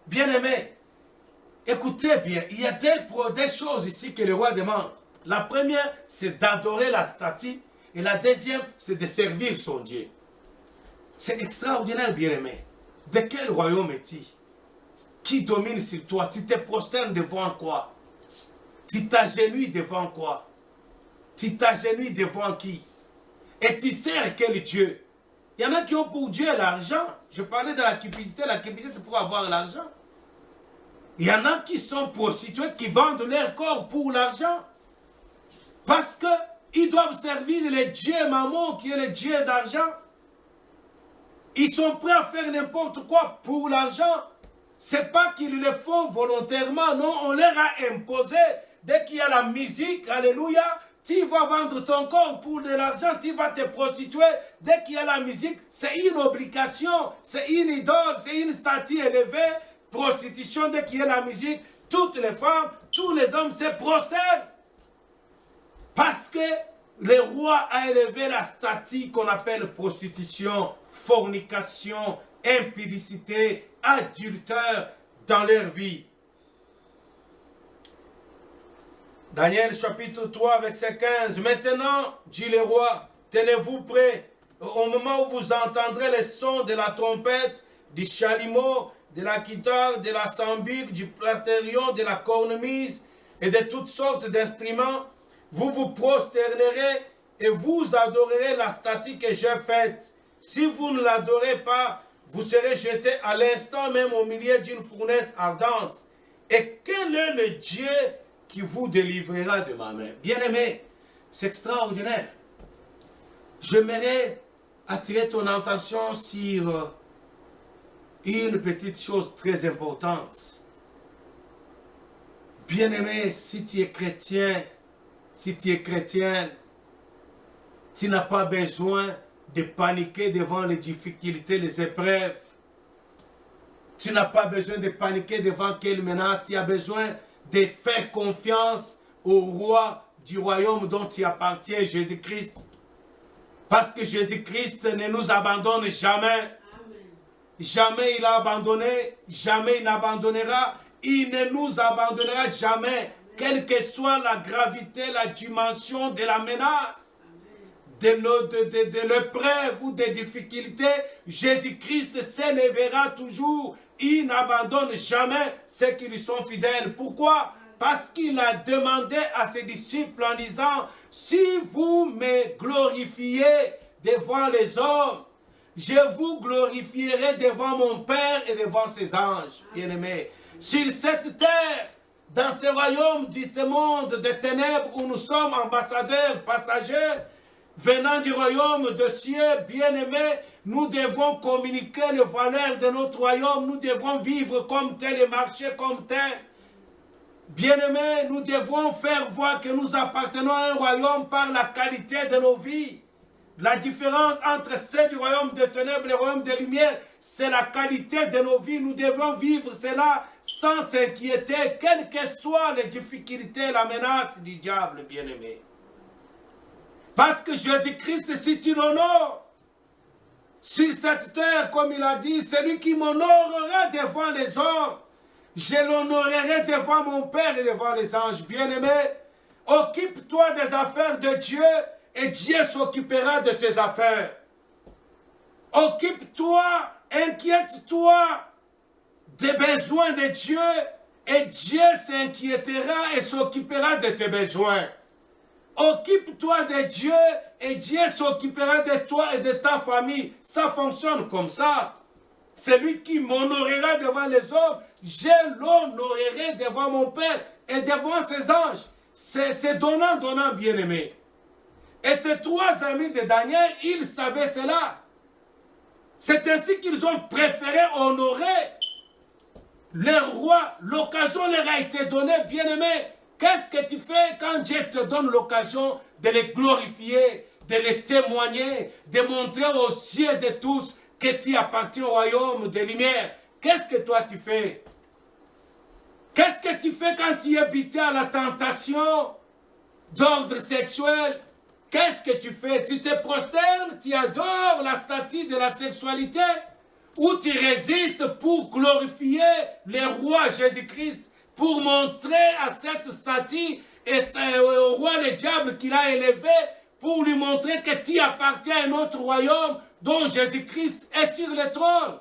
Bien-aimés, écoutez bien, il y a des choses ici que le roi demande. La première, c'est d'adorer la statue, et la deuxième, c'est de servir son Dieu. C'est extraordinaire, bien-aimé. De quel royaume es-tu? Qui domine sur toi? Tu te prosternes devant quoi? Tu t'agenouilles devant quoi? Tu t'agenouilles devant qui? Et tu sers quel Dieu? Il y en a qui ont pour Dieu l'argent. Je parlais de la cupidité. La cupidité, c'est pour avoir l'argent. Il y en a qui sont prostituées, qui vendent leur corps pour l'argent. Parce qu'ils doivent servir le Dieu Mammon, qui est le Dieu d'argent. Ils sont prêts à faire n'importe quoi pour l'argent. Ce n'est pas qu'ils le font volontairement, non, on leur a imposé. Dès qu'il y a la musique, alléluia, tu vas vendre ton corps pour de l'argent, tu vas te prostituer. Dès qu'il y a la musique, c'est une obligation, c'est une idole, c'est une statue élevée. Prostitution, dès qu'il y a la musique, toutes les femmes, tous les hommes se prosternent. Parce que le roi a élevé la statue qu'on appelle prostitution, fornication, impudicité, adultère dans leur vie. Daniel chapitre 3, verset 15. Maintenant, dit le roi, tenez-vous prêts au moment où vous entendrez les sons de la trompette, du chalumeau, de la guitare, de la sambuc, du plastérion, de la cornemuse et de toutes sortes d'instruments. Vous vous prosternerez et vous adorerez la statue que j'ai faite. Si vous ne l'adorez pas, vous serez jeté à l'instant même au milieu d'une fournaise ardente. Et quel est le Dieu qui vous délivrera de ma main? Bien-aimé, c'est extraordinaire. J'aimerais attirer ton attention sur une petite chose très importante. Bien-aimé, si tu es chrétien, si tu es chrétienne, tu n'as pas besoin de paniquer devant les difficultés, les épreuves. Tu n'as pas besoin de paniquer devant quelle menace. Tu as besoin de faire confiance au roi du royaume dont tu appartiens, Jésus-Christ. Parce que Jésus-Christ ne nous abandonne jamais. Amen. Jamais il a abandonné, jamais il n'abandonnera. Il ne nous abandonnera jamais, amen, quelle que soit la gravité, la dimension de la menace, de l'épreuve ou des difficultés. Jésus-Christ s'élèvera toujours. Il n'abandonne jamais ceux qui lui sont fidèles. Pourquoi? Parce qu'il a demandé à ses disciples en disant, si vous me glorifiez devant les hommes, je vous glorifierai devant mon Père et devant ses anges. Bien-aimés, sur cette terre, dans ce royaume de ce monde de ténèbres où nous sommes ambassadeurs, passagers, venant du royaume de cieux, bien-aimés, nous devons communiquer les valeurs de notre royaume, nous devons vivre comme tel et marcher comme tel. Bien-aimés, nous devons faire voir que nous appartenons à un royaume par la qualité de nos vies. La différence entre ceux du royaume de ténèbres et le royaume de lumière, c'est la qualité de nos vies. Nous devons vivre cela sans s'inquiéter, quelles que soient les difficultés, la menace du diable, bien-aimé. Parce que Jésus-Christ, si tu l'honores sur cette terre, comme il a dit, celui qui m'honorera devant les hommes, je l'honorerai devant mon Père et devant les anges. Bien-aimé, occupe-toi des affaires de Dieu et Dieu s'occupera de tes affaires. Occupe-toi, inquiète-toi des besoins de Dieu et Dieu s'inquiétera et s'occupera de tes besoins. Occupe-toi de Dieu et Dieu s'occupera de toi et de ta famille. Ça fonctionne comme ça. Celui qui m'honorera devant les hommes, je l'honorerai devant mon Père et devant ses anges. C'est donnant, donnant, bien-aimé. Et ces trois amis de Daniel, ils savaient cela. C'est ainsi qu'ils ont préféré honorer leur roi. L'occasion leur a été donnée, bien-aimé. Qu'est-ce que tu fais quand Dieu te donne l'occasion de les glorifier, de les témoigner, de montrer aux yeux de tous que tu appartiens au royaume des lumières? Qu'est-ce que toi tu fais? Qu'est-ce que tu fais quand tu es habité à la tentation d'ordre sexuel? Qu'est-ce que tu fais? Tu te prosternes, tu adores la statue de la sexualité, ou tu résistes pour glorifier le roi Jésus-Christ, pour montrer à cette statue et au roi le diable qu'il a élevé, pour lui montrer que tu appartiens à un autre royaume dont Jésus-Christ est sur le trône.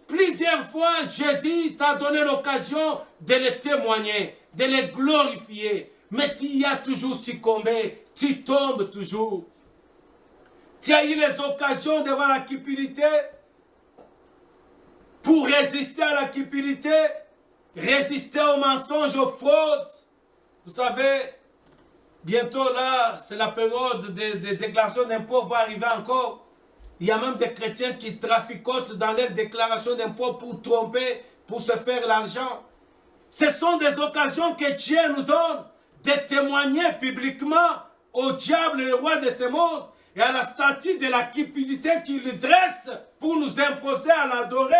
Plusieurs fois, Jésus t'a donné l'occasion de le témoigner, de le glorifier. Mais tu y as toujours succombé, tu tombes toujours. Tu as eu les occasions devant la cupidité pour résister à la cupidité, résister aux mensonges, aux fraudes. Vous savez, bientôt là, c'est la période de déclaration d'impôts va arriver encore. Il y a même des chrétiens qui traficotent dans leurs déclarations d'impôts pour tromper, pour se faire l'argent. Ce sont des occasions que Dieu nous donne de témoigner publiquement au diable, le roi de ce monde, et à la statue de la cupidité qu'il dresse pour nous imposer à l'adorer.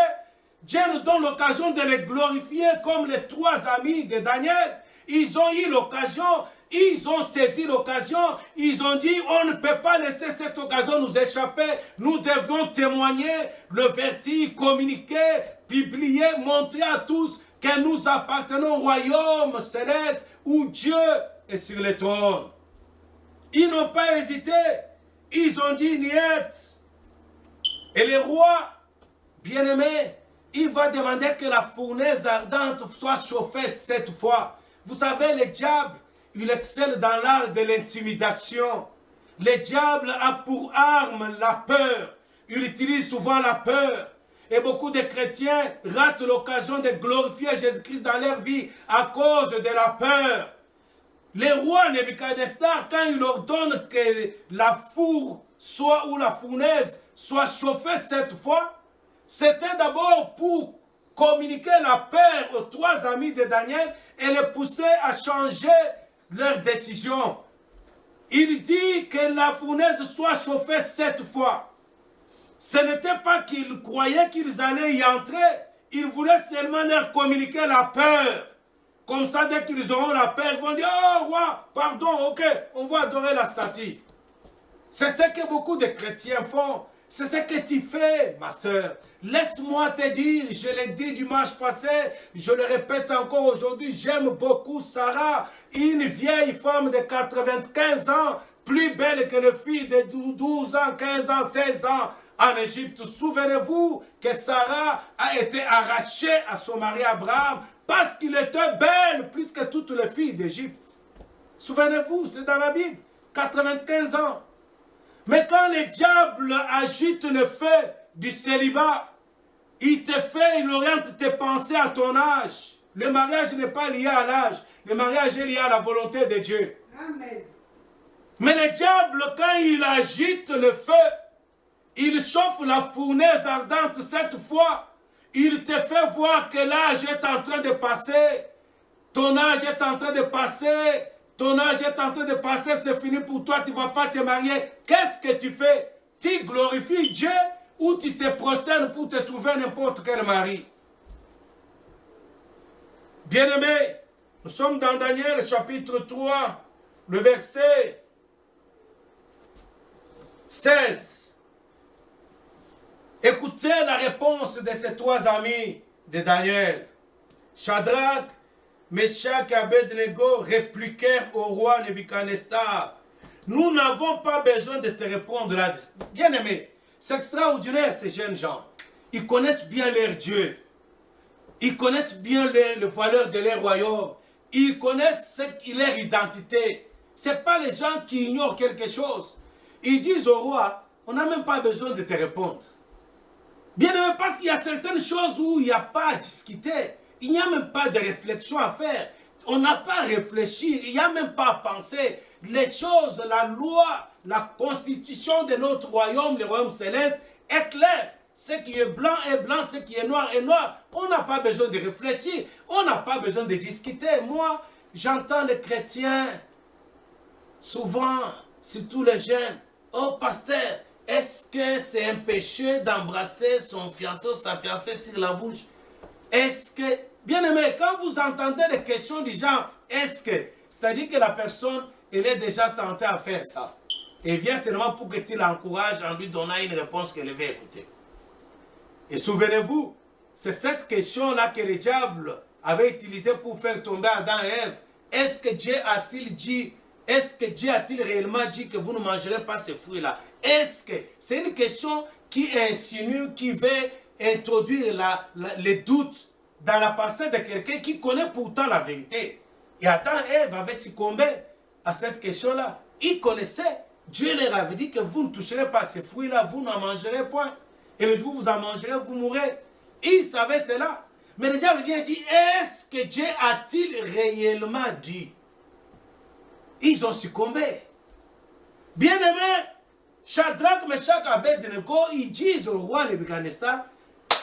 Dieu nous donne l'occasion de les glorifier comme les trois amis de Daniel. Ils ont eu l'occasion, ils ont saisi l'occasion, ils ont dit on ne peut pas laisser cette occasion nous échapper. Nous devons témoigner le vertu, communiquer, publier, montrer à tous que nous appartenons au royaume céleste où Dieu est sur le trône. Ils n'ont pas hésité. Ils ont dit niet. Et le roi, bien-aimé, il va demander que la fournaise ardente soit chauffée 7 fois. Vous savez, le diable, il excelle dans l'art de l'intimidation. Le diable a pour arme la peur. Il utilise souvent la peur. Et beaucoup de chrétiens ratent l'occasion de glorifier Jésus-Christ dans leur vie à cause de la peur. Le roi Nebuchadnezzar, quand il ordonne que la four soit ou la fournaise soit chauffée cette fois, c'était d'abord pour communiquer la peur aux trois amis de Daniel et les pousser à changer leur décision. Il dit que la fournaise soit chauffée cette fois. Ce n'était pas qu'ils croyaient qu'ils allaient y entrer. Ils voulaient seulement leur communiquer la peur. Comme ça, dès qu'ils auront la peur, ils vont dire, oh roi, pardon, ok, on va adorer la statue. C'est ce que beaucoup de chrétiens font. C'est ce que tu fais, ma soeur. Laisse-moi te dire, je l'ai dit dimanche passé, je le répète encore aujourd'hui, j'aime beaucoup Sarah, une vieille femme de 95 ans, plus belle que les filles de 12 ans, 15 ans, 16 ans en Égypte. Souvenez-vous que Sarah a été arrachée à son mari Abraham parce qu'il était belle plus que toutes les filles d'Égypte. Souvenez-vous, c'est dans la Bible, 95 ans. Mais quand le diable agite le feu du célibat, il oriente tes pensées à ton âge. Le mariage n'est pas lié à l'âge. Le mariage est lié à la volonté de Dieu. Amen. Mais le diable, quand il agite le feu, il chauffe la fournaise ardente cette fois. Il te fait voir que l'âge est en train de passer. Ton âge est en train de passer. Ton âge est en train de passer, c'est fini pour toi, tu ne vas pas te marier. Qu'est-ce que tu fais? Tu glorifies Dieu ou tu te prosternes pour te trouver n'importe quel mari? Bien-aimés, nous sommes dans Daniel chapitre 3, le verset 16. Écoutez la réponse de ces trois amis de Daniel. Shadrach, Meshach et Abednego répliquèrent au roi Nebuchadnezzar. Nous n'avons pas besoin de te répondre là. Bien-aimé, c'est extraordinaire ces jeunes gens. Ils connaissent bien leur Dieu. Ils connaissent bien les valeurs de leur royaume. Ils connaissent leur identité. Ce n'est pas les gens qui ignorent quelque chose. Ils disent au roi, on n'a même pas besoin de te répondre. Bien-aimé, parce qu'il y a certaines choses où il n'y a pas à discuter. Il n'y a même pas de réflexion à faire. On n'a pas à réfléchir. Il n'y a même pas à penser. Les choses, la loi, la constitution de notre royaume, le royaume céleste, est claire. Ce qui est blanc est blanc, ce qui est noir est noir. On n'a pas besoin de réfléchir. On n'a pas besoin de discuter. Moi, j'entends les chrétiens, souvent, surtout les jeunes, oh pasteur, est-ce que c'est un péché d'embrasser son fiancé ou sa fiancée sur la bouche? Est-ce que, bien aimé, quand vous entendez des questions du genre, est-ce que, c'est-à-dire que la personne, elle est déjà tentée à faire ça. Et vient seulement pour que tu l'encourages en lui donnant une réponse qu'elle va écouter. Et souvenez-vous, c'est cette question-là que le diable avait utilisée pour faire tomber Adam et Ève. Est-ce que Dieu a-t-il dit, est-ce que Dieu a-t-il réellement dit que vous ne mangerez pas ces fruits-là? Est-ce que, c'est une question qui insinue, qui veut introduire les doutes dans la pensée de quelqu'un qui connaît pourtant la vérité. Et Adam et Ève avaient succombé à cette question-là. Ils connaissaient. Dieu leur avait dit que vous ne toucherez pas ces fruits-là, vous n'en mangerez point. Et le jour où vous en mangerez, vous mourrez. Ils savaient cela. Mais le diable vient dire, est-ce que Dieu a-t-il réellement dit? Ils ont succombé. Bien-aimés, Shadrach, Meshach, Abednego, ils disent au roi Nebuchadnezzar,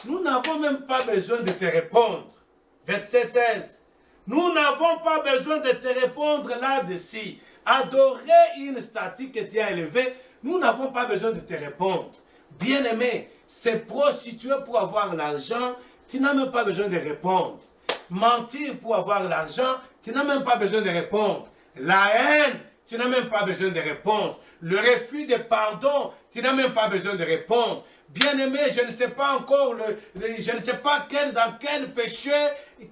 nous n'avons même pas besoin de te répondre. Verset 16. Nous n'avons pas besoin de te répondre là-dessus. Adorer une statue que tu as élevée, nous n'avons pas besoin de te répondre. Bien-aimé, se prostituer pour avoir l'argent, tu n'as même pas besoin de répondre. Mentir pour avoir l'argent, tu n'as même pas besoin de répondre. La haine, tu n'as même pas besoin de répondre. Le refus de pardon, tu n'as même pas besoin de répondre. Bien-aimé, je ne sais pas encore, je ne sais pas dans quel péché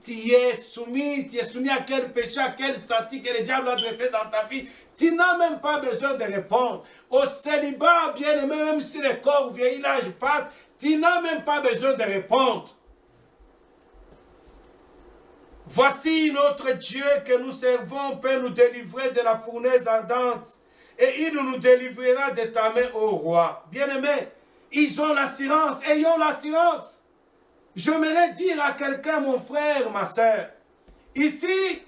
tu es soumis à quel péché, à quel statut que le diable a dressé dans ta vie. Tu n'as même pas besoin de répondre. Au célibat, bien-aimé, même si le corps vieillit, l'âge passe, tu n'as même pas besoin de répondre. Voici notre Dieu que nous servons peut nous délivrer de la fournaise ardente et il nous délivrera de ta main, ô roi. Bien-aimé, ils ont l'assurance, ayons l'assurance. J'aimerais dire à quelqu'un, mon frère, ma soeur, ici,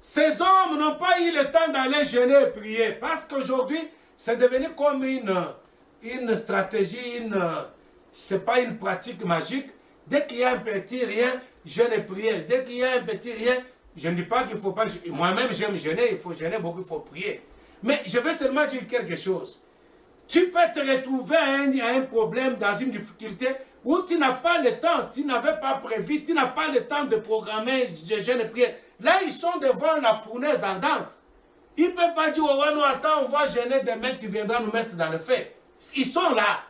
ces hommes n'ont pas eu le temps d'aller jeûner et prier, parce qu'aujourd'hui, c'est devenu comme une stratégie, c'est pas une pratique magique. Dès qu'il y a un petit rien, jeûne et prier. Dès qu'il y a un petit rien, je ne dis pas qu'il ne faut pas... Moi-même, j'aime jeûner, il faut jeûner beaucoup, il faut prier. Mais je veux seulement dire quelque chose. Tu peux te retrouver à un problème, dans une difficulté, où tu n'as pas le temps, tu n'avais pas prévu, tu n'as pas le temps de programmer, de jeûne et prier. Là, ils sont devant la fournaise ardente. Ils ne peuvent pas dire, oh non, attends, on va jeûner demain, tu viendras nous mettre dans le feu. Ils sont là.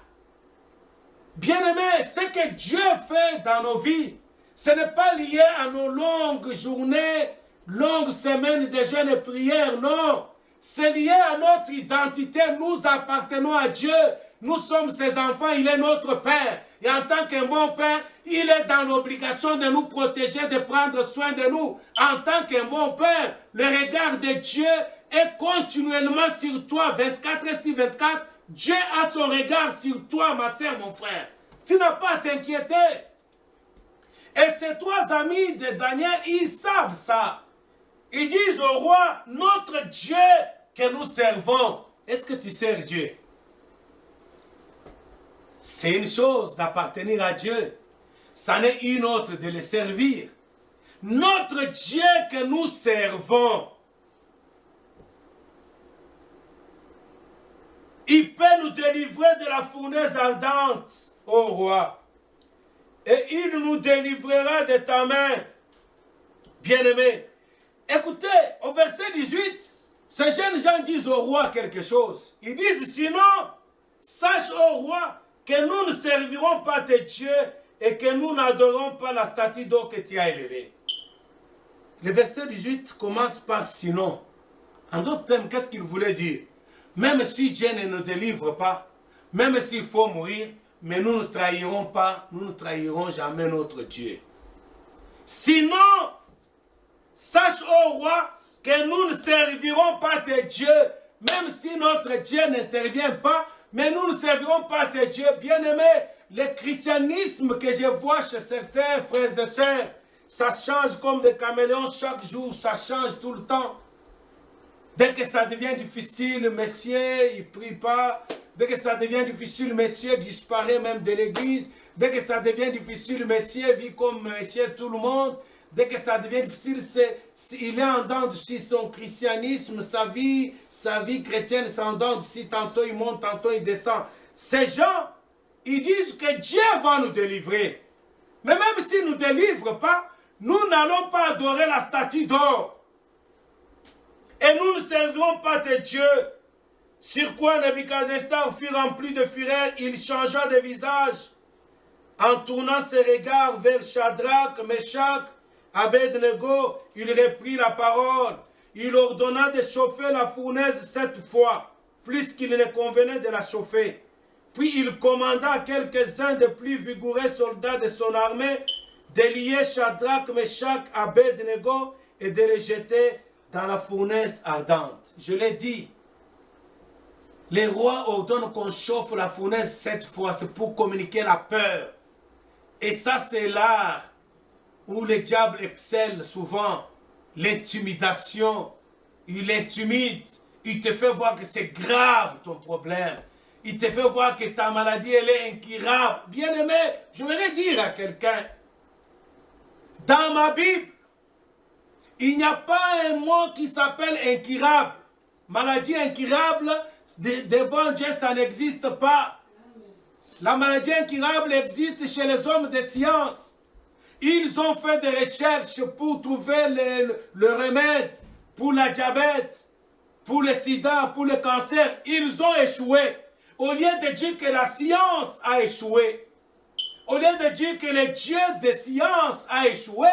Bien-aimés, ce que Dieu fait dans nos vies, ce n'est pas lié à nos longues journées, longues semaines de jeûne et prière, non. C'est lié à notre identité. Nous appartenons à Dieu. Nous sommes ses enfants. Il est notre Père. Et en tant qu'un bon Père, il est dans l'obligation de nous protéger, de prendre soin de nous. En tant qu'un bon Père, le regard de Dieu est continuellement sur toi, 24/24. Dieu a son regard sur toi, ma soeur, mon frère. Tu n'as pas à t'inquiéter. Et ces trois amis de Daniel, ils savent ça. Ils disent au roi, notre Dieu que nous servons. Est-ce que tu sers Dieu? C'est une chose d'appartenir à Dieu. Ça n'est une autre de le servir. Notre Dieu que nous servons, il peut nous délivrer de la fournaise ardente, ô roi. Et il nous délivrera de ta main, bien-aimé. Écoutez, au verset 18, ces jeunes gens disent au roi quelque chose. Ils disent, sinon, sache au roi que nous ne servirons pas tes dieux et que nous n'adorons pas la statue d'or que tu as élevée. Le verset 18 commence par sinon. En d'autres termes, qu'est-ce qu'il voulait dire? Même si Dieu ne nous délivre pas, même s'il faut mourir, mais nous ne trahirons pas, nous ne trahirons jamais notre Dieu. Sinon, sache, ô roi, que nous ne servirons pas tes dieux, même si notre Dieu n'intervient pas, mais nous ne servirons pas tes dieux. Bien-aimés, le christianisme que je vois chez certains frères et sœurs, ça change comme des caméléons chaque jour, ça change tout le temps. Dès que ça devient difficile, messieurs, il ne prie pas. Dès que ça devient difficile, messieurs disparaît même de l'église. Dès que ça devient difficile, messieurs vit comme messieurs tout le monde. Dès que ça devient difficile, il est en dents de son christianisme, sa vie chrétienne, c'est en dents de tantôt il monte, tantôt il descend. Ces gens, ils disent que Dieu va nous délivrer. Mais même s'il ne nous délivre pas, nous n'allons pas adorer la statue d'or. Et nous ne servirons pas tes dieux. Sur quoi Nebuchadnezzar fut rempli de fureur, il changea de visage. En tournant ses regards vers Shadrach, Meshach, Abednego, il reprit la parole. Il ordonna de chauffer la fournaise 7 fois, plus qu'il ne convenait de la chauffer. Puis il commanda à quelques-uns des plus vigoureux soldats de son armée de lier Shadrach, Meshach, Abednego et de les jeter dans la fournaise ardente. Je l'ai dit, les rois ordonnent qu'on chauffe la fournaise 7 fois, c'est pour communiquer la peur. Et ça, c'est l'art où le diable excelle souvent, l'intimidation. Il intimide, il te fait voir que c'est grave ton problème. Il te fait voir que ta maladie, elle est incurable. Bien-aimé, je voudrais dire à quelqu'un, dans ma Bible, il n'y a pas un mot qui s'appelle incurable. Maladie incurable, devant Dieu, ça n'existe pas. La maladie incurable existe chez les hommes de science. Ils ont fait des recherches pour trouver le remède pour la diabète, pour le sida, pour le cancer. Ils ont échoué. Au lieu de dire que la science a échoué, au lieu de dire que le Dieu de science a échoué,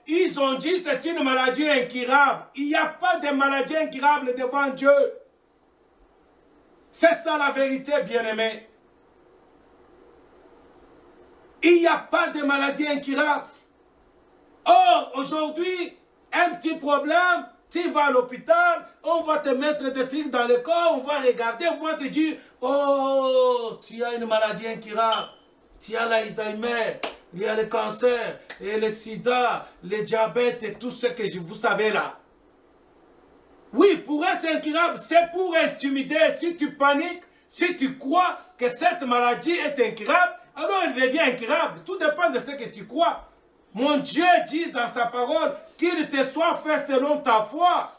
ils ont dit que c'est une maladie incurable. Il n'y a pas de maladie incurable devant Dieu. C'est ça la vérité, bien-aimés. Il n'y a pas de maladie incurable. Or, aujourd'hui, un petit problème, tu vas à l'hôpital, on va te mettre des trucs dans le corps, on va regarder, on va te dire, oh, tu as une maladie incurable, tu as l'Alzheimer, il y a le cancer, et le sida, le diabète et tout ce que vous savez là. Oui, pour eux c'est incurable, c'est pour intimider. Si tu paniques, si tu crois que cette maladie est incurable, alors elle devient incurable. Tout dépend de ce que tu crois. Mon Dieu dit dans sa parole qu'il te soit fait selon ta foi.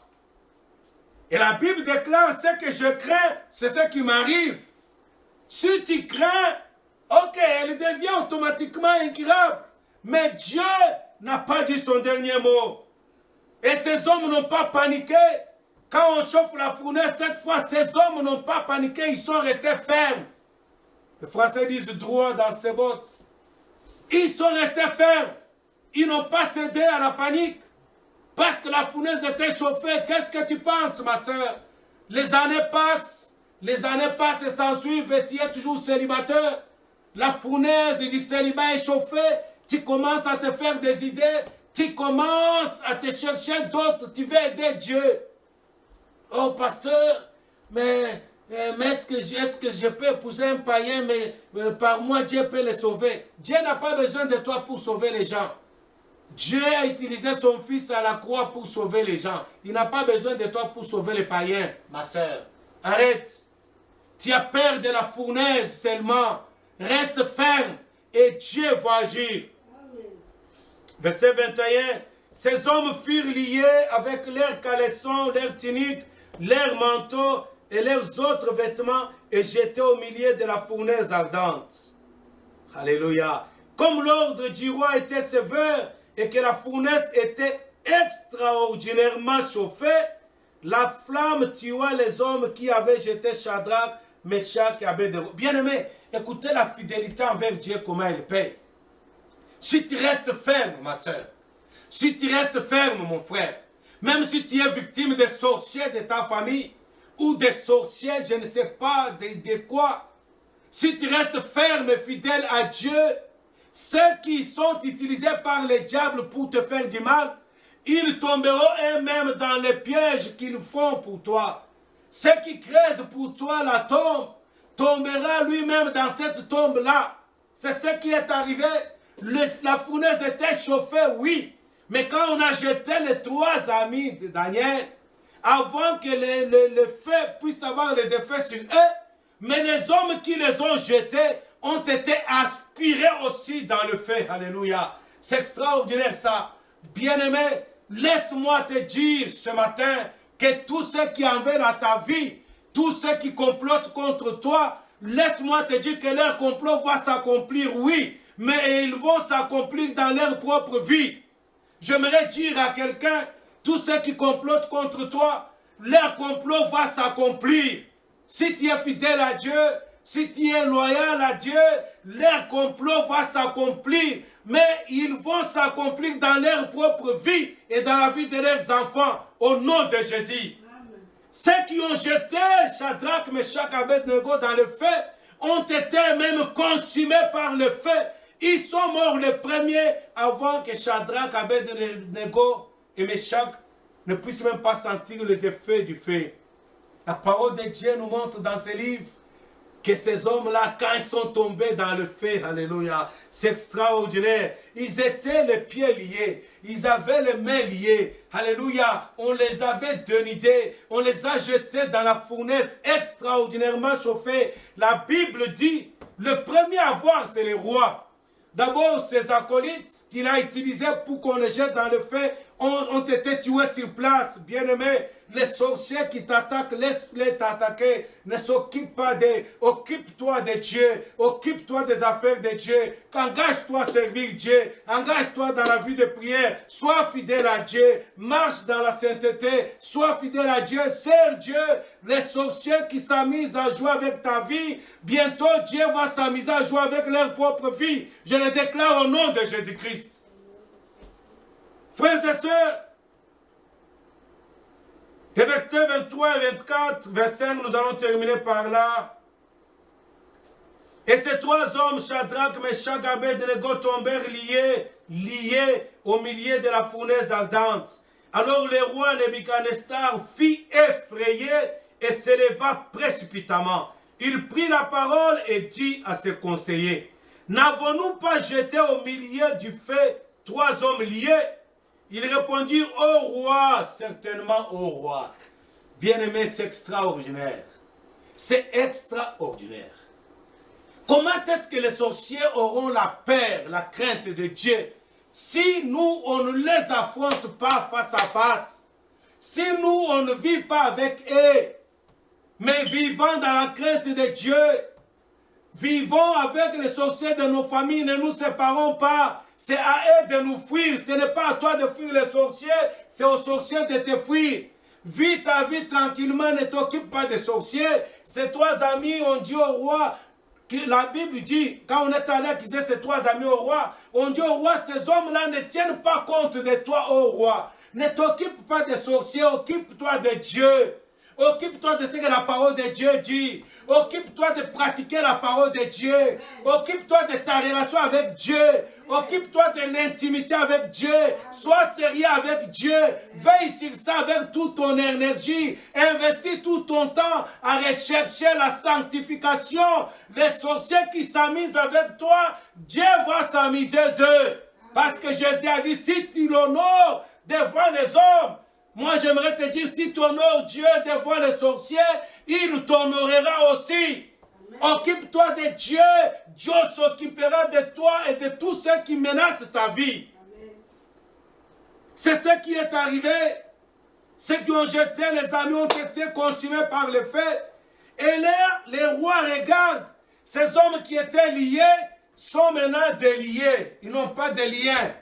Et la Bible déclare ce que je crains, c'est ce qui m'arrive. Si tu crains, ok, elle devient automatiquement incurable. Mais Dieu n'a pas dit son dernier mot. Et ces hommes n'ont pas paniqué. Quand on chauffe la fournaise, cette fois, ces hommes n'ont pas paniqué, ils sont restés fermes. Les Français disent droit dans ses bottes. Ils sont restés fermes. Ils n'ont pas cédé à la panique. Parce que la fournaise était chauffée. Qu'est-ce que tu penses, ma soeur? Les années passent et s'ensuivent et tu es toujours célibataire. La fournaise du célibat est chauffée. Tu commences à te faire des idées. Tu commences à te chercher d'autres. Tu veux aider Dieu. Oh, pasteur, mais est-ce que je peux épouser un païen, mais par moi, Dieu peut les sauver? Dieu n'a pas besoin de toi pour sauver les gens. Dieu a utilisé son fils à la croix pour sauver les gens. Il n'a pas besoin de toi pour sauver les païens, ma soeur. Arrête. Tu as peur de la fournaise seulement. Reste ferme et Dieu va agir. Verset 21. Ces hommes furent liés avec leurs caleçons, leurs tuniques, leurs manteaux et leurs autres vêtements et jetés au milieu de la fournaise ardente. Alléluia. Comme l'ordre du roi était sévère et que la fournaise était extraordinairement chauffée, la flamme tua les hommes qui avaient jeté Shadrach, Meshach et Abednego. Bien-aimé, écoutez la fidélité envers Dieu, comment elle paye. Si tu restes ferme, ma soeur, si tu restes ferme, mon frère, même si tu es victime des sorciers de ta famille, ou des sorciers, je ne sais pas de quoi, si tu restes ferme et fidèle à Dieu, ceux qui sont utilisés par les diables pour te faire du mal, ils tomberont eux-mêmes dans les pièges qu'ils font pour toi. Ceux qui creusent pour toi la tombe, tombera lui-même dans cette tombe-là. C'est ce qui est arrivé. La fournaise était chauffée, oui. Mais quand on a jeté les trois amis de Daniel, avant que le feu puisse avoir les effets sur eux, mais les hommes qui les ont jetés ont été aspirés aussi dans le feu. Alléluia. C'est extraordinaire ça. Bien-aimé, laisse-moi te dire ce matin que tous ceux qui en veulent à ta vie, tous ceux qui complotent contre toi, laisse-moi te dire que leur complot va s'accomplir, oui, mais ils vont s'accomplir dans leur propre vie. J'aimerais dire à quelqu'un, tous ceux qui complotent contre toi, leur complot va s'accomplir. Si tu es fidèle à Dieu, si tu es loyal à Dieu, leur complot va s'accomplir. Mais ils vont s'accomplir dans leur propre vie et dans la vie de leurs enfants, au nom de Jésus. Amen. Ceux qui ont jeté Shadrach, Meshach, Abednego dans le feu ont été même consumés par le feu. Ils sont morts les premiers avant que Shadrach, Abednego et Meshach ne puissent même pas sentir les effets du feu. La parole de Dieu nous montre dans ce livre que ces hommes-là, quand ils sont tombés dans le feu, alléluia, c'est extraordinaire. Ils étaient les pieds liés, ils avaient les mains liées, alléluia. On les avait dénudés, on les a jetés dans la fournaise extraordinairement chauffée. La Bible dit, le premier à voir, c'est les rois. D'abord, ces acolytes qu'il a utilisés pour qu'on les jette dans le feu ont été tués sur place. Bien-aimés, les sorciers qui t'attaquent, laisse-les t'attaquer. Ne s'occupe pas de... Occupe-toi de Dieu. Occupe-toi des affaires de Dieu. Engage-toi à servir Dieu. Engage-toi dans la vie de prière. Sois fidèle à Dieu. Marche dans la sainteté. Sois fidèle à Dieu. Sers Dieu. Les sorciers qui s'amusent à jouer avec ta vie, bientôt Dieu va s'amuser à jouer avec leur propre vie. Je le déclare au nom de Jésus-Christ. Frères et sœurs, les versets 23 et 24, verset 5, nous allons terminer par là. Et ces trois hommes, Shadrach, Meshach, Abednego, tombèrent liés au milieu de la fournaise ardente. Alors le roi Nebuchadnezzar fit effrayer et s'éleva précipitamment. Il prit la parole et dit à ses conseillers, n'avons-nous pas jeté au milieu du feu 3 hommes liés? Ils répondirent, ô roi, certainement ô roi. Bien-aimé, c'est extraordinaire. C'est extraordinaire. Comment est-ce que les sorciers auront la peur, la crainte de Dieu si nous, on ne les affronte pas face à face? Si nous, on ne vit pas avec eux, mais vivons dans la crainte de Dieu, vivons avec les sorciers de nos familles, ne nous séparons pas. C'est à eux de nous fuir. Ce n'est pas à toi de fuir les sorciers, c'est aux sorciers de te fuir. Vis ta vie tranquillement, ne t'occupe pas des sorciers. Ces 3 amis ont dit au roi, que la Bible dit, quand on est allé accuser ces 3 amis au roi, on dit au roi, ces hommes-là ne tiennent pas compte de toi, ô roi. Ne t'occupe pas des sorciers, occupe-toi de Dieu. Occupe-toi de ce que la parole de Dieu dit. Occupe-toi de pratiquer la parole de Dieu. Occupe-toi de ta relation avec Dieu. Occupe-toi de l'intimité avec Dieu. Sois sérieux avec Dieu. Veille sur ça avec toute ton énergie. Investis tout ton temps à rechercher la sanctification. Les sorciers qui s'amusent avec toi, Dieu va s'amuser d'eux. Parce que Jésus a dit, si tu l'honores devant les hommes, moi, j'aimerais te dire, si tu honores Dieu devant les sorciers, il t'honorera aussi. Occupe-toi de Dieu, Dieu s'occupera de toi et de tous ceux qui menacent ta vie. C'est ce qui est arrivé. Ceux qui ont jeté les amis ont été consumés par le feu. Et là, les rois regardent. Ces hommes qui étaient liés sont maintenant déliés. Ils n'ont pas de lien.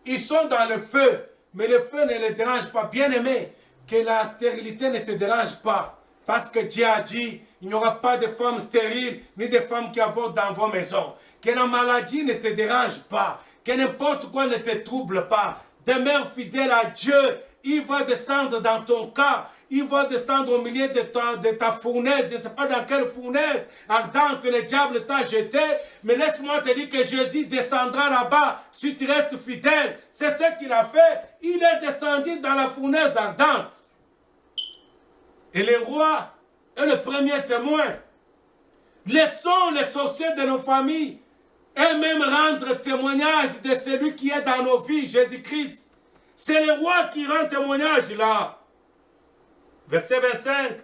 Ils sont dans le feu. Mais le feu ne les dérange pas. Bien-aimé, que la stérilité ne te dérange pas. Parce que Dieu a dit, il n'y aura pas de femmes stériles, ni de femmes qui avortent dans vos maisons. Que la maladie ne te dérange pas. Que n'importe quoi ne te trouble pas. Demeure fidèle à Dieu. Il va descendre dans ton cas. Il va descendre au milieu de ta fournaise. Je ne sais pas dans quelle fournaise ardente le diable t'a jeté. Mais laisse-moi te dire que Jésus descendra là-bas si tu restes fidèle. C'est ce qu'il a fait. Il est descendu dans la fournaise ardente. Et le roi est le premier témoin. Laissons les sorciers de nos familles et même rendre témoignage de celui qui est dans nos vies, Jésus-Christ. C'est le roi qui rend témoignage là. Verset 25,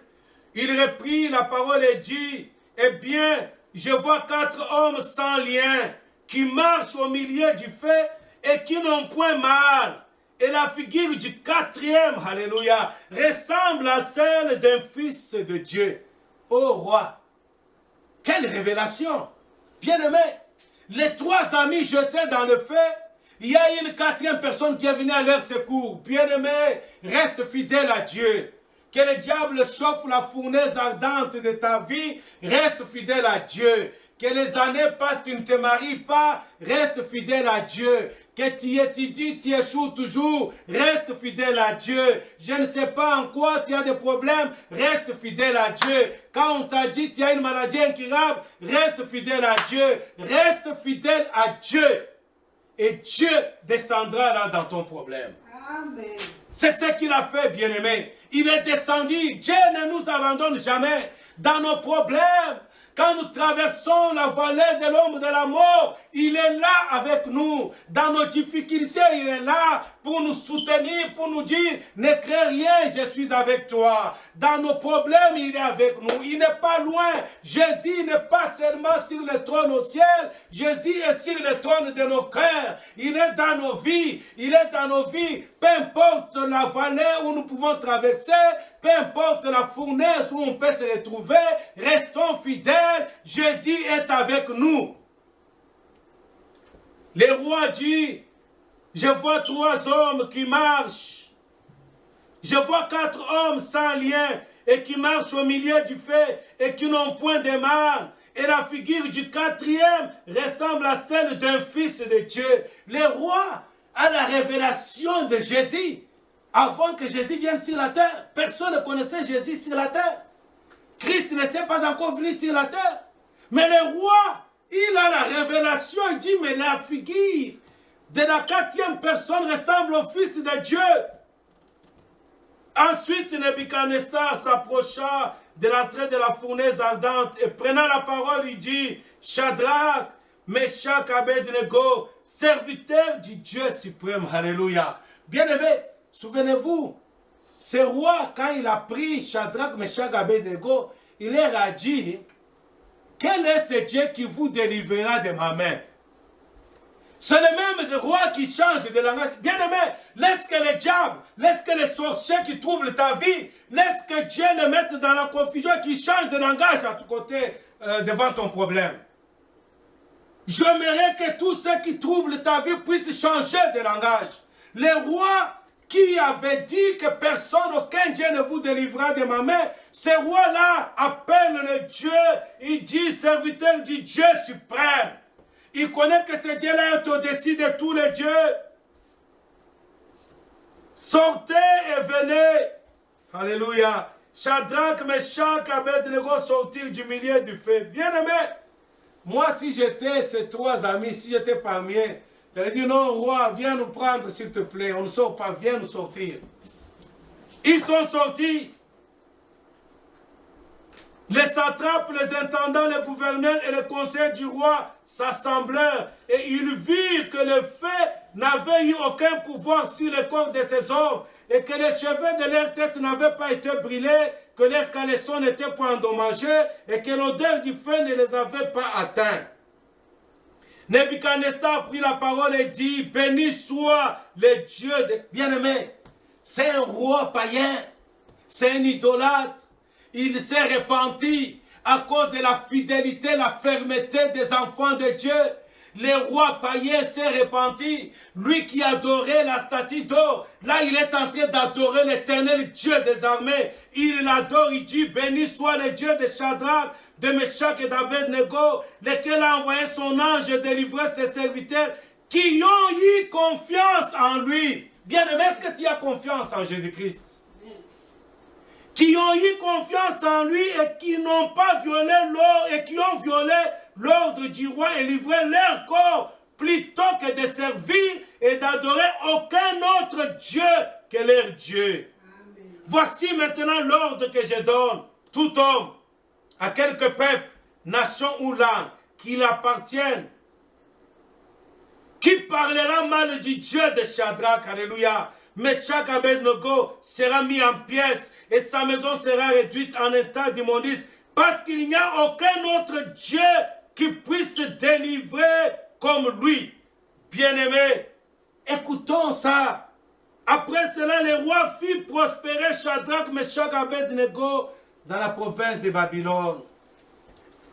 il reprit la parole et dit, eh bien, je vois 4 hommes sans lien qui marchent au milieu du feu et qui n'ont point mal. Et la figure du 4e, alléluia, ressemble à celle d'un fils de Dieu. Ô roi, quelle révélation! Bien-aimé, les 3 amis jetés dans le feu, il y a une 4e personne qui est venue à leur secours. Bien-aimé, reste fidèle à Dieu. Que le diable chauffe la fournaise ardente de ta vie, reste fidèle à Dieu. Que les années passent, tu ne te maries pas, reste fidèle à Dieu. Que tu étudies, tu échoues toujours, reste fidèle à Dieu. Je ne sais pas en quoi tu as des problèmes, reste fidèle à Dieu. Quand on t'a dit tu as une maladie incurable, reste fidèle à Dieu. Reste fidèle à Dieu. Et Dieu descendra là dans ton problème. Amen. C'est ce qu'il a fait, bien-aimé. Il est descendu. Dieu ne nous abandonne jamais dans nos problèmes. Quand nous traversons la vallée de l'ombre de la mort, il est là avec nous. Dans nos difficultés, il est là pour nous soutenir, pour nous dire, ne crains rien, je suis avec toi. Dans nos problèmes, il est avec nous. Il n'est pas loin. Jésus n'est pas seulement sur le trône au ciel. Jésus est sur le trône de nos cœurs. Il est dans nos vies. Il est dans nos vies. Peu importe la vallée où nous pouvons traverser, peu importe la fournaise où on peut se retrouver, restons fidèles. Jésus est avec nous. Le roi dit, je vois 3 hommes qui marchent. Je vois 4 hommes sans lien et qui marchent au milieu du feu et qui n'ont point de mal. Et la figure du 4e ressemble à celle d'un fils de Dieu. Le roi a la révélation de Jésus. Avant que Jésus vienne sur la terre, personne ne connaissait Jésus sur la terre. Christ n'était pas encore venu sur la terre. Mais le roi, il a la révélation, il dit, mais la figure de la 4e personne ressemble au Fils de Dieu. Ensuite, Nebuchadnezzar s'approcha de l'entrée de la fournaise ardente et prenant la parole, il dit, Shadrach, Meshach, Abednego, serviteurs du Dieu suprême. Alléluia. Bien-aimés, souvenez-vous, ce roi, quand il a pris Shadrach, Meshach, Abednego, il leur a dit, quel est ce Dieu qui vous délivrera de ma main? C'est le même roi qui change de langage. Bien-aimé, laisse que le diable, laisse que les sorciers qui troublent ta vie, laisse que Dieu le mette dans la confusion, qui change de langage à ton côté devant ton problème. J'aimerais que tous ceux qui troublent ta vie puissent changer de langage. Le roi qui avait dit que personne, aucun Dieu ne vous délivrera de ma main, ce roi-là appelle le Dieu, il dit serviteur du Dieu suprême. Il connaît que ce Dieu-là est au-dessus de tous les dieux. Sortez et venez. Alléluia. Shadrach, Meshach, Abednego sortirent du milieu du feu. Bien-aimé, moi si j'étais ces trois amis, si j'étais parmi eux, j'allais dire non, roi, viens nous prendre s'il te plaît. On ne sort pas, viens nous sortir. Ils sont sortis. Les satrapes, les intendants, les gouverneurs et les conseillers du roi s'assemblèrent et ils virent que le feu n'avait eu aucun pouvoir sur le corps de ces hommes et que les cheveux de leur tête n'avaient pas été brûlés, que leurs caleçons n'étaient pas endommagés et que l'odeur du feu ne les avait pas atteints. Nebuchadnezzar prit la parole et dit, béni soit le Dieu de... Bien-aimé, c'est un roi païen, c'est un idolâtre. Il s'est repenti à cause de la fidélité, la fermeté des enfants de Dieu. Le roi païen s'est repenti. Lui qui adorait la statue d'or, là il est en train d'adorer l'éternel Dieu des armées. Il l'adore, il dit, béni soit le Dieu de Shadrach, de Meshach et d'Abednego, lequel a envoyé son ange et délivré ses serviteurs qui ont eu confiance en lui. Bien-aimé, est-ce que tu as confiance en Jésus-Christ? Qui ont eu confiance en lui et qui n'ont pas violé l'ordre et qui ont violé l'ordre du roi et livré leur corps plutôt que de servir et d'adorer aucun autre Dieu que leur Dieu. Amen. Voici maintenant l'ordre que je donne. Tout homme, à quelque peuple, nation ou langue, qu'il appartienne, qui parlera mal du Dieu de Shadrach, alléluia, Meshach, Abednego sera mis en pièces et sa maison sera réduite en état d'immondice parce qu'il n'y a aucun autre Dieu qui puisse délivrer comme lui. Bien-aimé, écoutons ça. Après cela, le roi fit prospérer Shadrach, Meshach, Abednego dans la province de Babylone.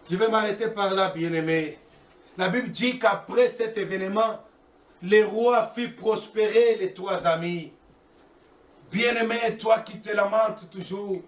Je vais m'arrêter par là, bien-aimé. La Bible dit qu'après cet événement, le roi fit prospérer les trois amis. Bien-aimé, toi qui te lamentes toujours,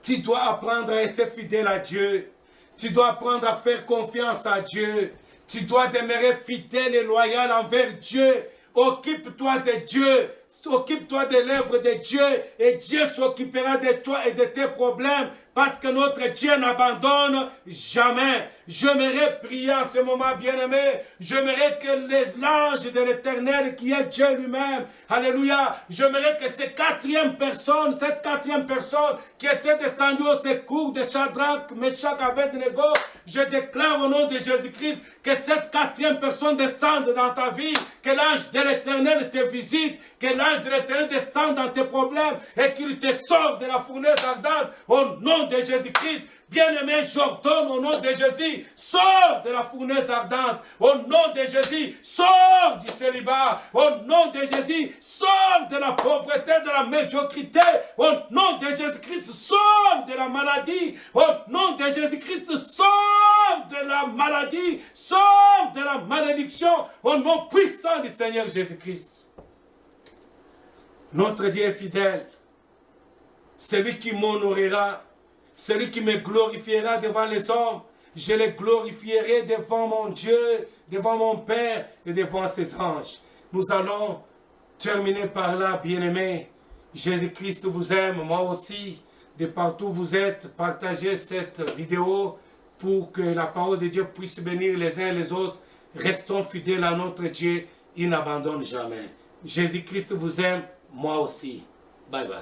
tu dois apprendre à rester fidèle à Dieu. Tu dois apprendre à faire confiance à Dieu. Tu dois demeurer fidèle et loyal envers Dieu. Occupe-toi de Dieu. Occupe-toi de l'œuvre de Dieu. Et Dieu s'occupera de toi et de tes problèmes. Parce que notre Dieu n'abandonne jamais. J'aimerais prier en ce moment, bien-aimé. J'aimerais que les anges de l'Éternel, qui est Dieu lui-même, alléluia, j'aimerais que cette quatrième personne qui était descendue au secours de Shadrach, Meshach, Abednego, je déclare au nom de Jésus-Christ que cette quatrième personne descende dans ta vie, que l'ange de l'Éternel te visite, que l'ange de l'Éternel descende dans tes problèmes et qu'il te sort de la fournaise ardente au nom de Jésus-Christ. Bien-aimé, j'ordonne au nom de Jésus, sors de la fournaise ardente. Au nom de Jésus, sors du célibat. Au nom de Jésus, sors de la pauvreté, de la médiocrité. Au nom de Jésus-Christ, sors de la maladie. Au nom de Jésus-Christ, sors de la maladie. Sors de la malédiction. Au nom puissant du Seigneur Jésus-Christ. Notre Dieu est fidèle. Celui qui m'honorera, celui qui me glorifiera devant les hommes, je le glorifierai devant mon Dieu, devant mon Père et devant ses anges. Nous allons terminer par là, bien-aimés. Jésus-Christ vous aime, moi aussi. De partout où vous êtes, partagez cette vidéo pour que la parole de Dieu puisse bénir les uns et les autres. Restons fidèles à notre Dieu, il n'abandonne jamais. Jésus-Christ vous aime, moi aussi. Bye bye.